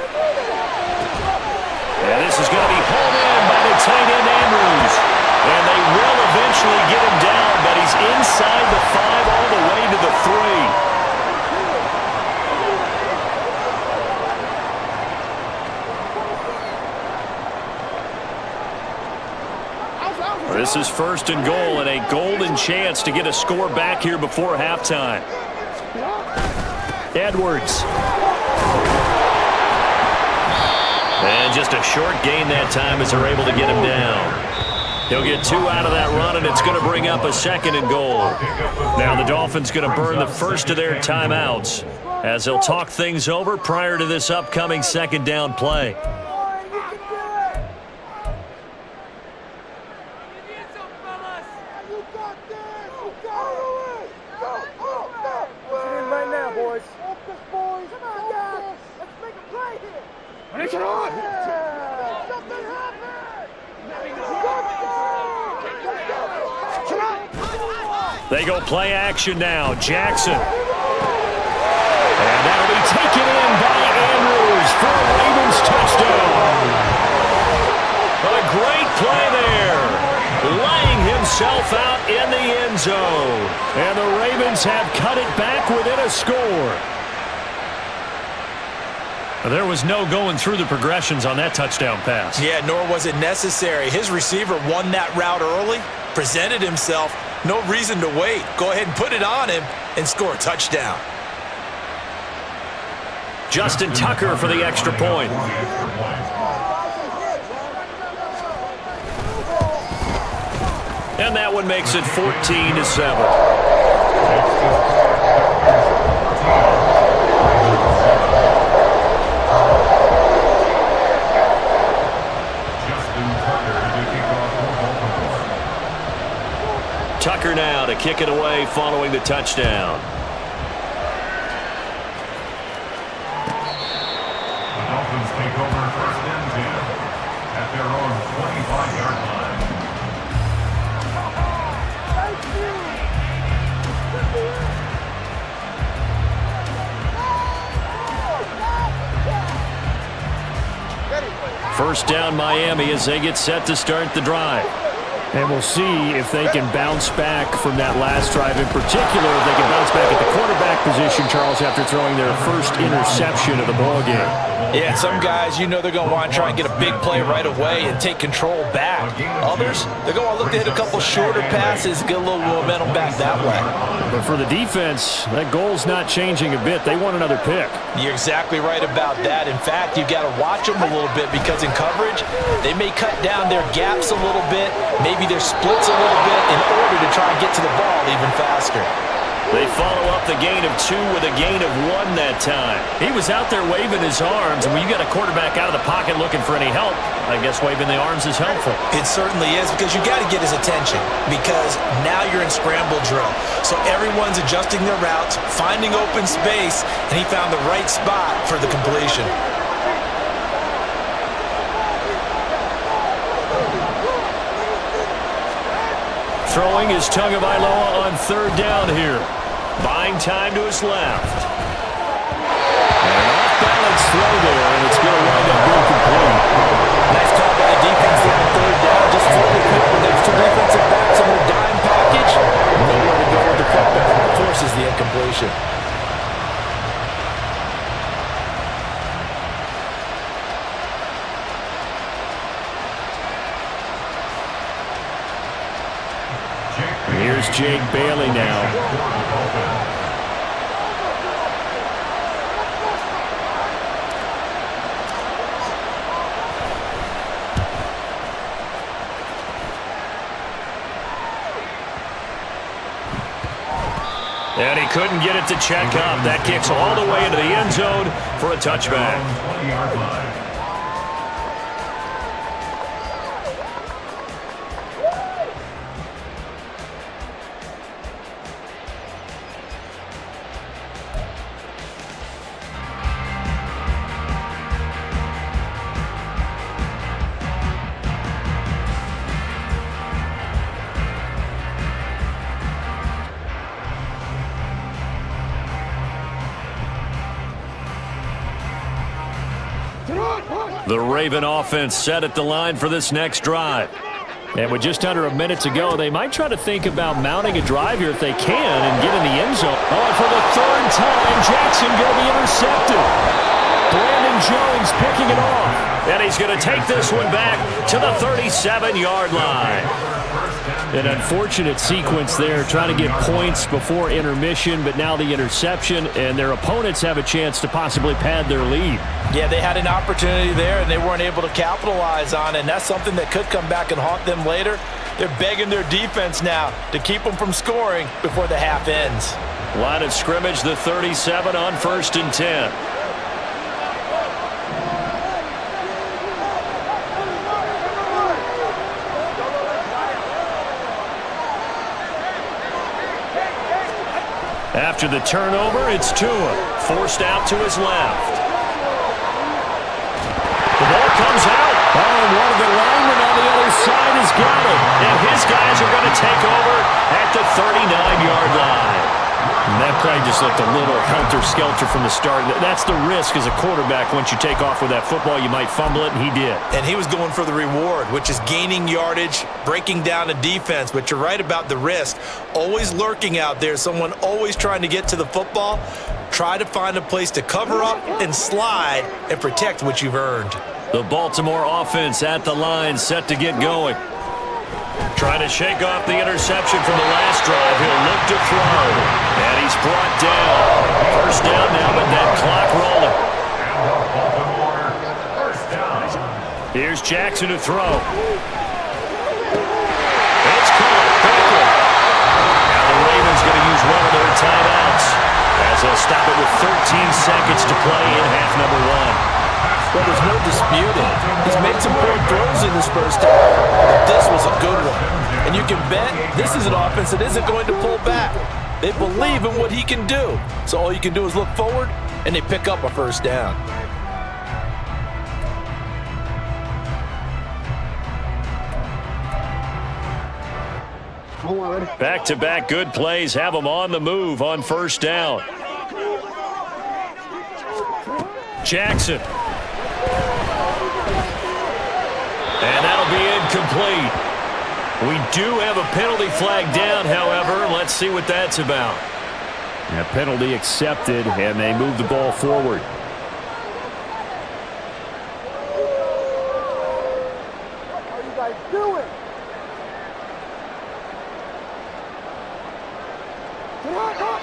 And this is going to be pulled in by the tight end Andrews. And they will eventually get him down, but he's inside the 5 all the way to the 3. This is first and goal and a golden chance to get a score back here before halftime. Edwards. And just a short gain that time as they're able to get him down. He'll get 2 out of that run, and it's going to bring up a second and goal. Now the Dolphins going to burn the first of their timeouts as they'll talk things over prior to this upcoming second down play. They go play action now. Jackson. And that'll be taken in by Andrews for a Ravens touchdown. A great play there. Laying himself out in the end zone. And the Ravens have cut it back within a score. There was no going through the progressions on that touchdown pass. Yeah, nor was it necessary. His receiver won that route early, presented himself. No reason to wait. Go ahead and put it on him and score a touchdown. Justin Tucker for the extra point. And that one makes it 14-7. Tucker now to kick it away following the touchdown. The Dolphins take over first and 10 at their own 25-yard line. First down Miami as they get set to start the drive. And we'll see if they can bounce back from that last drive. In particular, if they can bounce back at the quarterback position, Charles, after throwing their first interception of the ballgame. Yeah, some guys, you know they're going to want to try and get a big play right away and take control back. Others, they're going to look to hit a couple shorter passes, get a little momentum back that way. But for the defense, that goal's not changing a bit. They want another pick. You're exactly right about that. In fact, you've got to watch them a little bit because in coverage, they may cut down their gaps a little bit, maybe their splits a little bit in order to try and get to the ball even faster. They follow up the gain of 2 with a gain of 1 that time. He was out there waving his arms, and when you got a quarterback out of the pocket looking for any help, I guess waving the arms is helpful. It certainly is, because you got to get his attention, because now you're in scramble drill. So everyone's adjusting their routes, finding open space, and he found the right spot for the completion. Throwing is Tagovailoa on 3rd down here. Buying time to his left. An off-balance throw there, and it's going to wind up being complete. Nice call by the defense there on 3rd down. Just throwing quick when there's 2 defensive backs in their dime package. Nowhere to go with the football. Forces the incompletion. Here's Jake Bailey now. And he couldn't get it to check up. That kicks all the way into the end zone for a touchback. 20-yard line. The Raven offense set at the line for this next drive. And with just under a minute to go, they might try to think about mounting a drive here if they can and get in the end zone. Oh, and for the 3rd time, Jackson going to be intercepted. Brandon Jones picking it off. And he's going to take this one back to the 37-yard line. An unfortunate sequence there, trying to get points before intermission, but now the interception, and their opponents have a chance to possibly pad their lead. Yeah, they had an opportunity there, and they weren't able to capitalize on it, and that's something that could come back and haunt them later. They're begging their defense now to keep them from scoring before the half ends. Line of scrimmage, the 37 on 1st and 10. After the turnover, it's Tua, forced out to his left. The ball comes out. Oh, and one of the linemen on the other side has got it. And his guys are going to take over at the 39-yard line. And that play just looked a little helter-skelter from the start. That's the risk as a quarterback. Once you take off with that football, you might fumble it, and he did. And he was going for the reward, which is gaining yardage, breaking down a defense. But you're right about the risk. Always lurking out there, someone always trying to get to the football. Try to find a place to cover up and slide and protect what you've earned. The Baltimore offense at the line, set to get going. Trying to shake off the interception from the last drive. He'll look to throw. And he's brought down. 1st down now, but that clock rolling. Baltimore, 1st down. Here's Jackson to throw. It's caught quickly. Now the Ravens going to use one of their timeouts as they'll stop it with 13 seconds to play in half number 1. Well, there's no disputing. He's made some poor throws in this 1st half, but this was a good one. And you can bet this is an offense that isn't going to pull back. They believe in what he can do. So all you can do is look forward, and they pick up a 1st down. Back-to-back good plays have them on the move on 1st down. Jackson. And that'll be incomplete. We do have a penalty flag down, however. Let's see what that's about. A penalty accepted, and they move the ball forward. What are you guys doing? Come on, come on.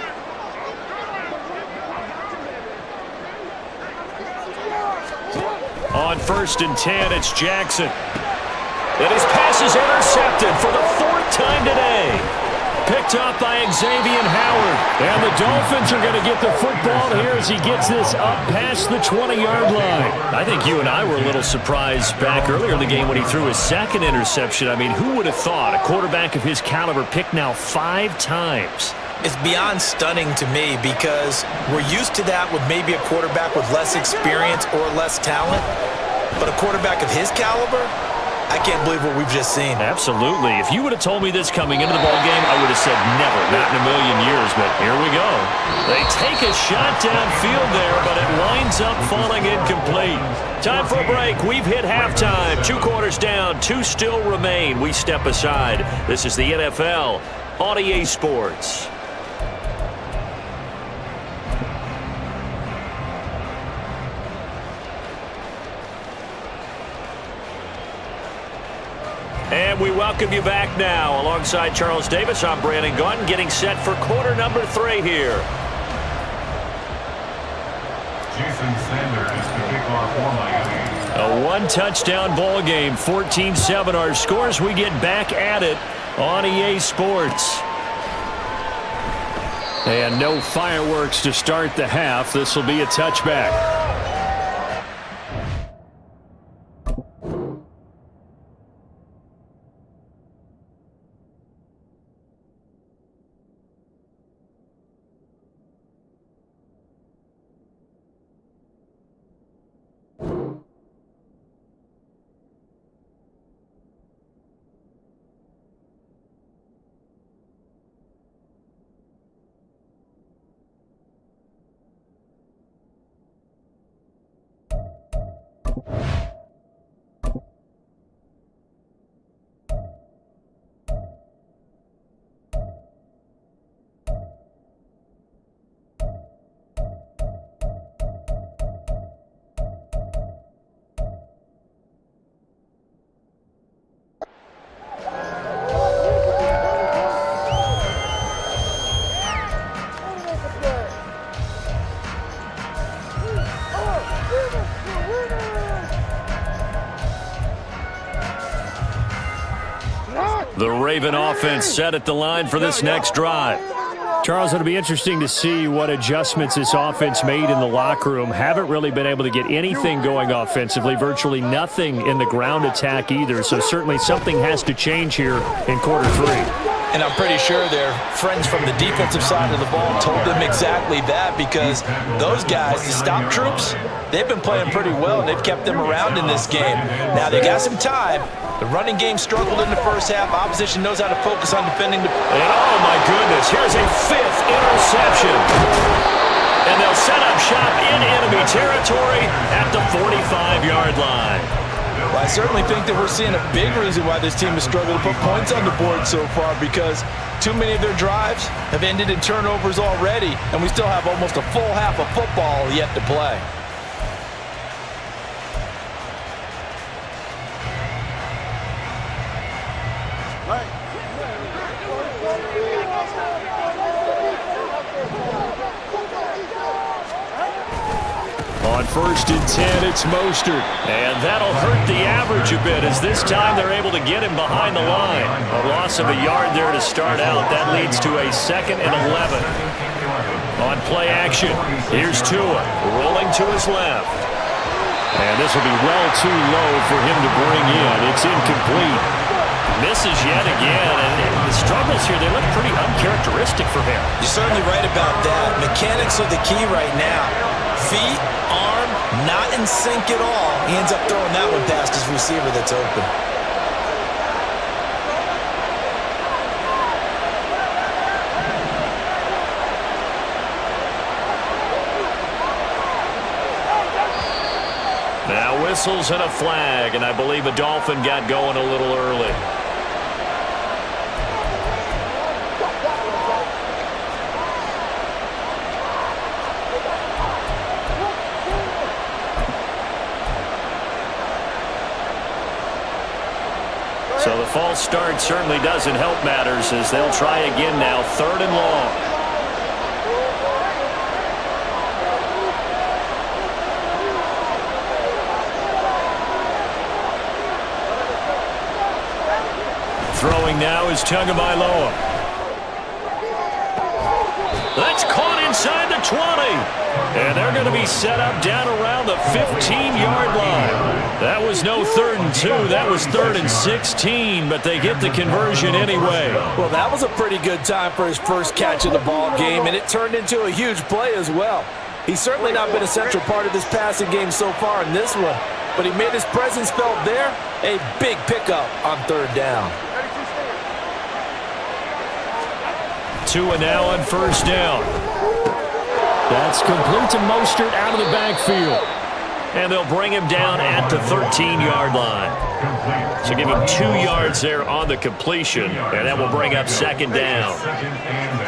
On 1st and 10, it's Jackson. And his pass is intercepted for the 4th time today. Picked up by Xavier Howard. And the Dolphins are going to get the football here as he gets this up past the 20-yard line. I think you and I were a little surprised back earlier in the game when he threw his 2nd interception. I mean, who would have thought a quarterback of his caliber picked now 5 times? It's beyond stunning to me because we're used to that with maybe a quarterback with less experience or less talent. But a quarterback of his caliber, I can't believe what we've just seen. Absolutely. If you would have told me this coming into the ballgame, I would have said never, not in a million years, but here we go. They take a shot downfield there, but it winds up falling incomplete. Time for a break. We've hit halftime. 2 quarters down, 2 still remain. We step aside. This is the NFL on EA Sports. And we welcome you back now. Alongside Charles Davis, I'm Brandon Gaudin, getting set for quarter number 3 here. Jason Sanders to kick off for Miami. A 1-touchdown ball game, 14-7 our scores. We get back at it on EA Sports. And no fireworks to start the half. This will be a touchback. The Raven offense set at the line for this next drive. Charles, it'll be interesting to see what adjustments this offense made in the locker room. Haven't really been able to get anything going offensively, virtually nothing in the ground attack either. So certainly something has to change here in quarter 3. And I'm pretty sure their friends from the defensive side of the ball told them exactly that, because those guys, the stop troops, they've been playing pretty well, and they've kept them around in this game. Now, they got some time. The running game struggled in the first half. Opposition knows how to focus on defending the... And oh, my goodness, here's a 5th interception. And they'll set up shop in enemy territory at the 45-yard line. Well, I certainly think that we're seeing a big reason why this team has struggled to put points on the board so far, because too many of their drives have ended in turnovers already, and we still have almost a full half of football yet to play. On 1st and 10, it's Mostert. And that'll hurt the average a bit, as this time they're able to get him behind the line. A loss of a yard there to start out. That leads to a 2nd and 11. On play action, here's Tua rolling to his left. And this will be well too low for him to bring in. It's incomplete. Misses yet again, and the struggles here, they look pretty uncharacteristic for him. You're certainly right about that. Mechanics are the key right now. Feet, arm, not in sync at all. He ends up throwing that one past his receiver that's open. Now whistles and a flag, and I believe a Dolphin got going a little early. false start certainly doesn't help matters as they'll try again now, 3rd and long. Throwing now is Tagovailoa. That's caught inside the 20. And they're going to be set up down around the 15-yard line. That was no 3rd and 2. That was 3rd and 16, but they get the conversion anyway. Well, that was a pretty good time for his first catch of the ball game, and it turned into a huge play as well. He's certainly not been a central part of this passing game so far in this one, but he made his presence felt there. A big pickup on 3rd down. Tua now on 1st down. That's complete to Mostert out of the backfield. And they'll bring him down at the 13-yard line. So give him 2 yards there on the completion, and that will bring up 2nd down. 2nd and 8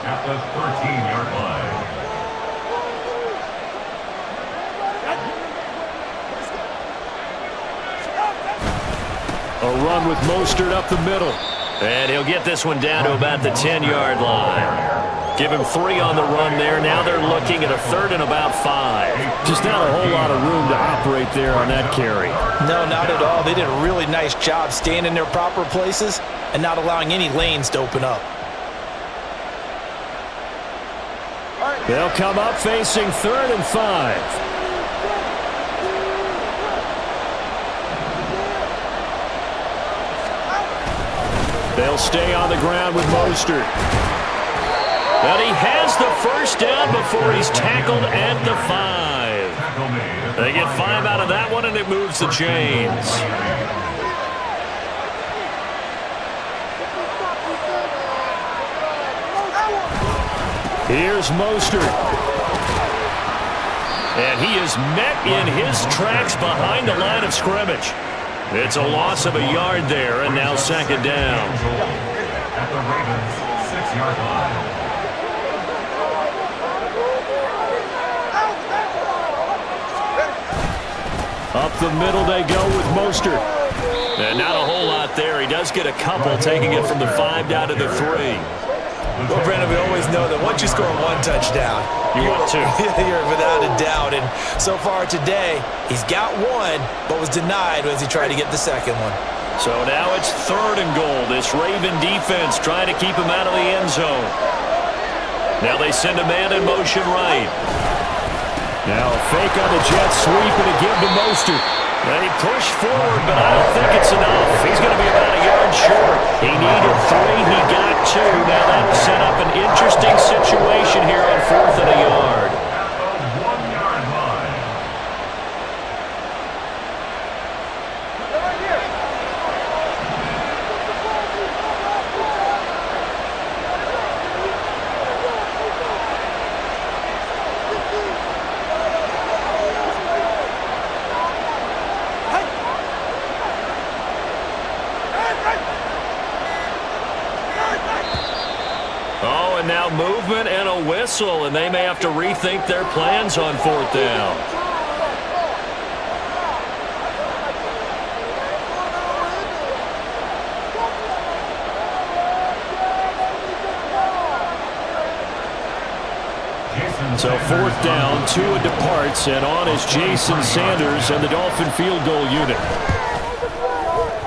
at the 13-yard line. A run with Mostert up the middle. And he'll get this one down to about the 10-yard line. Give him 3 on the run there. Now they're looking at a 3rd and about 5. Just not a whole lot of room to operate there on that carry. No, not at all. They did a really nice job staying in their proper places and not allowing any lanes to open up. They'll come up facing 3rd and 5. They'll stay on the ground with Mostert. But he has the 1st down before he's tackled at the 5. They get 5 out of that one, and it moves the chains. Here's Mostert. And he is met in his tracks behind the line of scrimmage. It's a loss of a yard there, and now 2nd down. At the Ravens' 6-yard line. Up the middle they go with Mostert. And not a whole lot there. He does get a couple, taking it from the 5 down to the 3. Well, Brandon, we always know that once you score 1 touchdown, You want 2. You're without a doubt. And so far today, he's got 1, but was denied as he tried to get the 2nd one. So now it's 3rd and goal. This Raven defense trying to keep him out of the end zone. Now they send a man in motion right. Now a fake on the jet sweep and a give to Mostert. They push forward, but I don't think it's enough. He's going to be about a yard short. He needed 3. He got 2. Now that set up an interesting situation here on 4th and a yard. At the 1-yard line. Oh, and now movement and a whistle, and they may have to rethink their plans on 4th down. So 4th down, Tua departs, and on is Jason Sanders and the Dolphin field goal unit.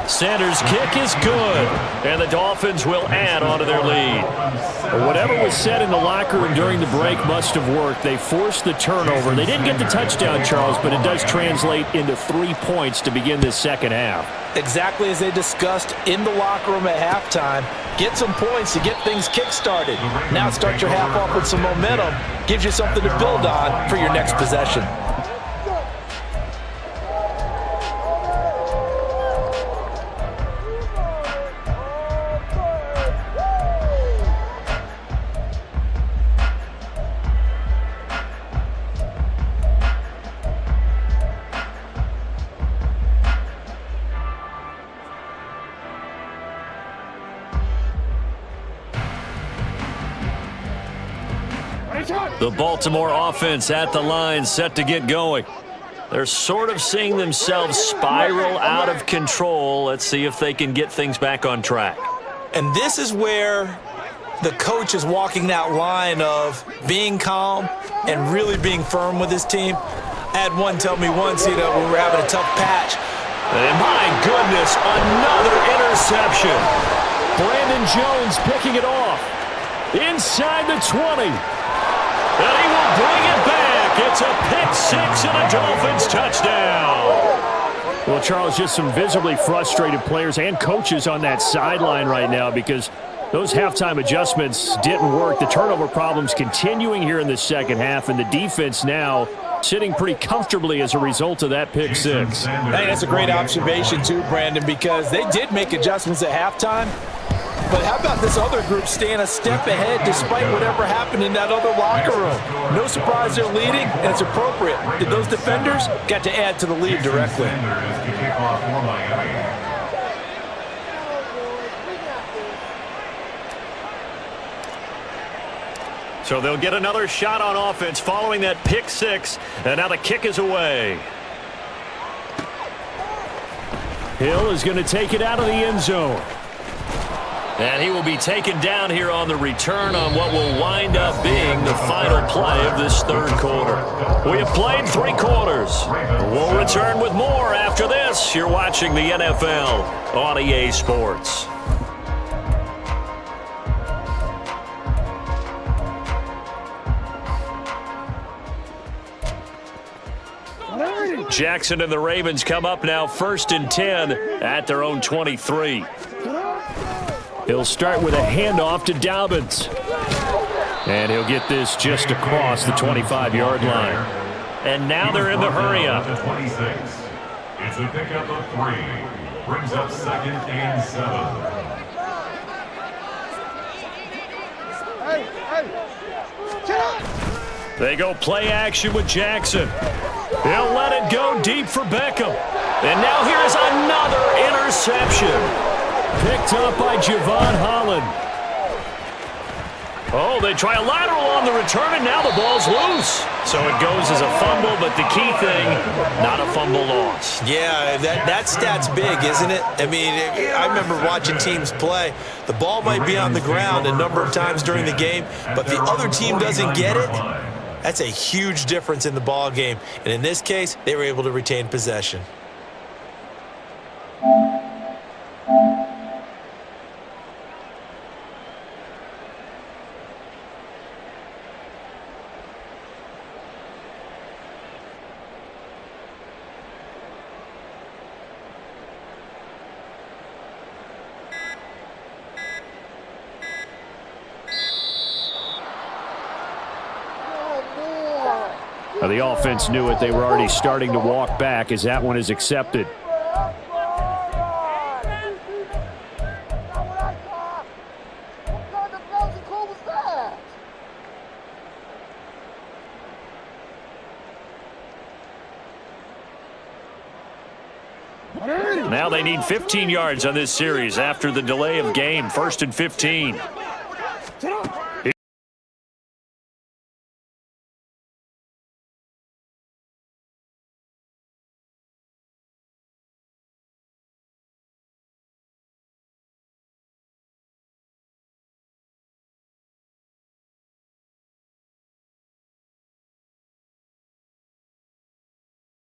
Sanders' kick is good, and the Dolphins will add onto their lead. Whatever was said in the locker room during the break must have worked. They forced the turnover. They didn't get the touchdown, Charles, but it does translate into 3 points to begin this 2nd half. Exactly as they discussed in the locker room at halftime. Get some points to get things kick-started. Now start your half off with some momentum. Gives you something to build on for your next possession. The Baltimore offense at the line, set to get going. They're sort of seeing themselves spiral out of control. Let's see if they can get things back on track. And this is where the coach is walking that line of being calm and really being firm with his team. I had one tell me once, when we were having a tough patch. And my goodness, another interception. Brandon Jones picking it off. Inside the 20. And he will bring it back. It's a pick six and a Dolphins touchdown. Well, Charles, just some visibly frustrated players and coaches on that sideline right now because those halftime adjustments didn't work. The turnover problems continuing here in the second half, and the defense now sitting pretty comfortably as a result of that pick six. I think that's a great observation too, Brandon, because they did make adjustments at halftime. But how about this other group staying a step ahead despite whatever happened in that other locker room? No surprise they're leading, and it's appropriate. Did those defenders got to add to the lead directly? So they'll get another shot on offense following that pick six, and now the kick is away. Hill is going to take it out of the end zone. And he will be taken down here on the return on what will wind up being the final play of this third quarter. We have played 3 quarters. We'll return with more after this. You're watching the NFL on EA Sports. Jackson and the Ravens come up now 1st and 10 at their own 23. He'll start with a handoff to Dobbins. And he'll get this just across the 25-yard line. And now they're in the hurry up. 26. It's a pickup of 3. Brings up 2nd and 7. They go play action with Jackson. He'll let it go deep for Beckham. And now here is another interception. Picked up by Javon Holland. Oh, they try a lateral on the return, and now the ball's loose. So it goes as a fumble, but the key thing, not a fumble loss. Yeah, that stat's big, isn't it? I mean, I remember watching teams play. The ball might be on the ground a number of times during the game, but the other team doesn't get it. That's a huge difference in the ball game. And in this case, they were able to retain possession. The offense knew it. They were already starting to walk back as that one is accepted. Now they need 15 yards on this series after the delay of game. 1st and 15.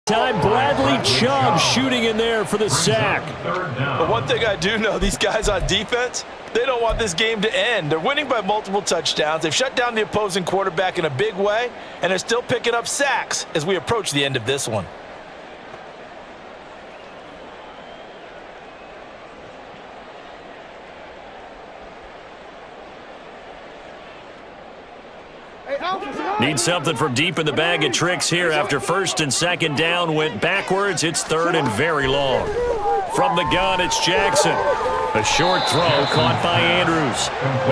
Time Bradley Chubb shooting in there for the sack. But one thing I do know, these guys on defense, they don't want this game to end. They're winning by multiple touchdowns. They've shut down the opposing quarterback in a big way, and they're still picking up sacks as we approach the end of this one. Need something from deep in the bag of tricks here after 1st and 2nd down went backwards. It's 3rd and very long. From the gun, it's Jackson. A short throw caught by Andrews.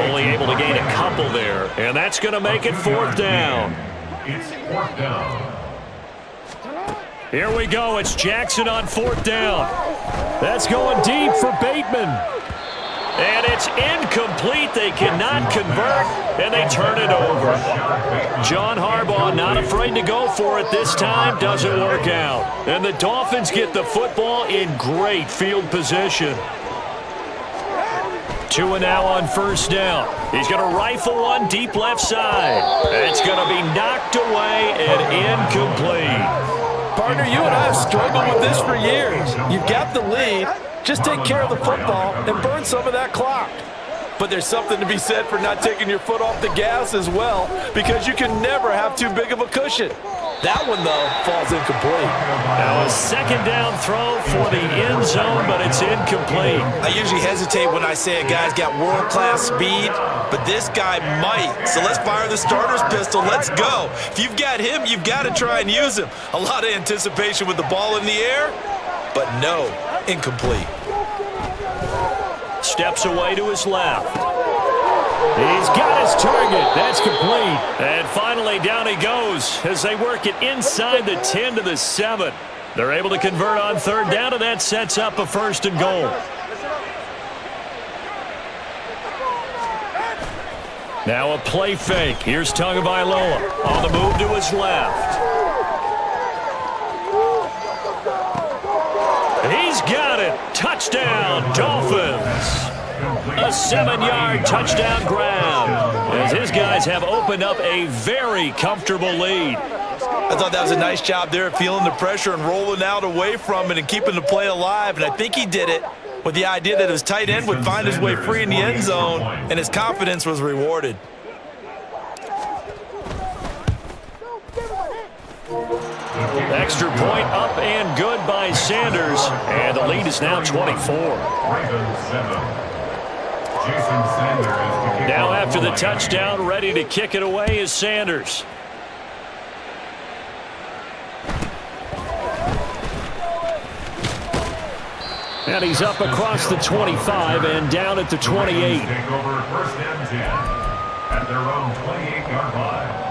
Only able to gain a couple there, and that's going to make it 4th down. It's 4th down. Here we go. It's Jackson on 4th down. That's going deep for Bateman. And it's incomplete. They cannot convert, and they turn it over. John Harbaugh not afraid to go for it this time. Doesn't work out. And the Dolphins get the football in great field position. 2 now on first down. He's going to rifle one deep left side. It's going to be knocked away and incomplete. Partner, you and I have struggled with this for years. You've got the lead. Just take care of the football and burn some of that clock. But there's something to be said for not taking your foot off the gas as well, because you can never have too big of a cushion. That one, though, falls incomplete. Now a second down throw for the end zone, but it's incomplete. I usually hesitate when I say a guy's got world-class speed, but this guy might. So let's fire the starter's pistol. Let's go. If you've got him, you've got to try and use him. A lot of anticipation with the ball in the air, but no, incomplete. Steps away to his left. He's got his target. That's complete. And finally, down he goes as they work it inside the 10 to the 7. They're able to convert on third down, and that sets up a 1st and goal. Now a play fake. Here's Tagovailoa on the move to his left. He's got it. Touchdown, Dolphins. A 7-yard touchdown grab as his guys have opened up a very comfortable lead. I thought that was a nice job there, feeling the pressure and rolling out away from it and keeping the play alive. And I think he did it with the idea that his tight end would find his way free in the end zone, and his confidence was rewarded. Extra point up and good by Sanders, and the lead is now 24. Now after the touchdown, ready to kick it away is Sanders. And he's up across the 25 and down at the 28. Take over 1st and 10 at their own 28-yard line.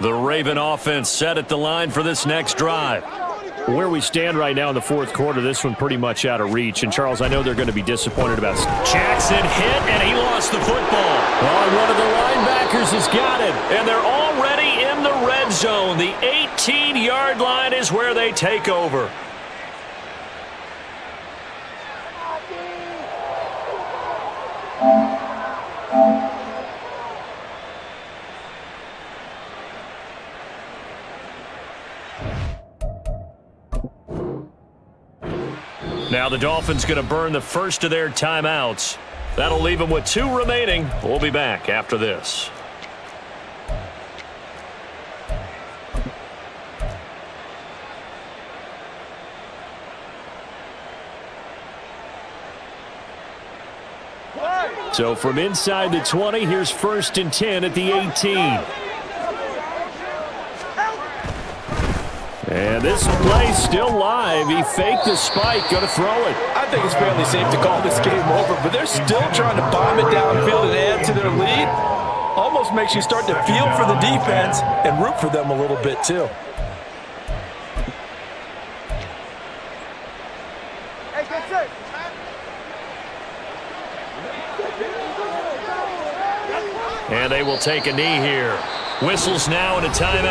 The Raven offense set at the line for this next drive. Where we stand right now in the fourth quarter, this one pretty much out of reach. And, Charles, I know they're going to be disappointed about Jackson hit, and he lost the football. Oh, one of the linebackers has got it. And they're already in the red zone. The 18-yard line is where they take over. Now the Dolphins going to burn the first of their timeouts. That'll leave them with 2 remaining. We'll be back after this. So from inside the 20, here's 1st and 10 at the 18. And this play still live. He faked the spike, going to throw it. I think it's fairly safe to call this game over, but they're still trying to bomb it downfield and add to their lead. Almost makes you start to feel for the defense and root for them a little bit too. And they will take a knee here. Whistles now and a timeout.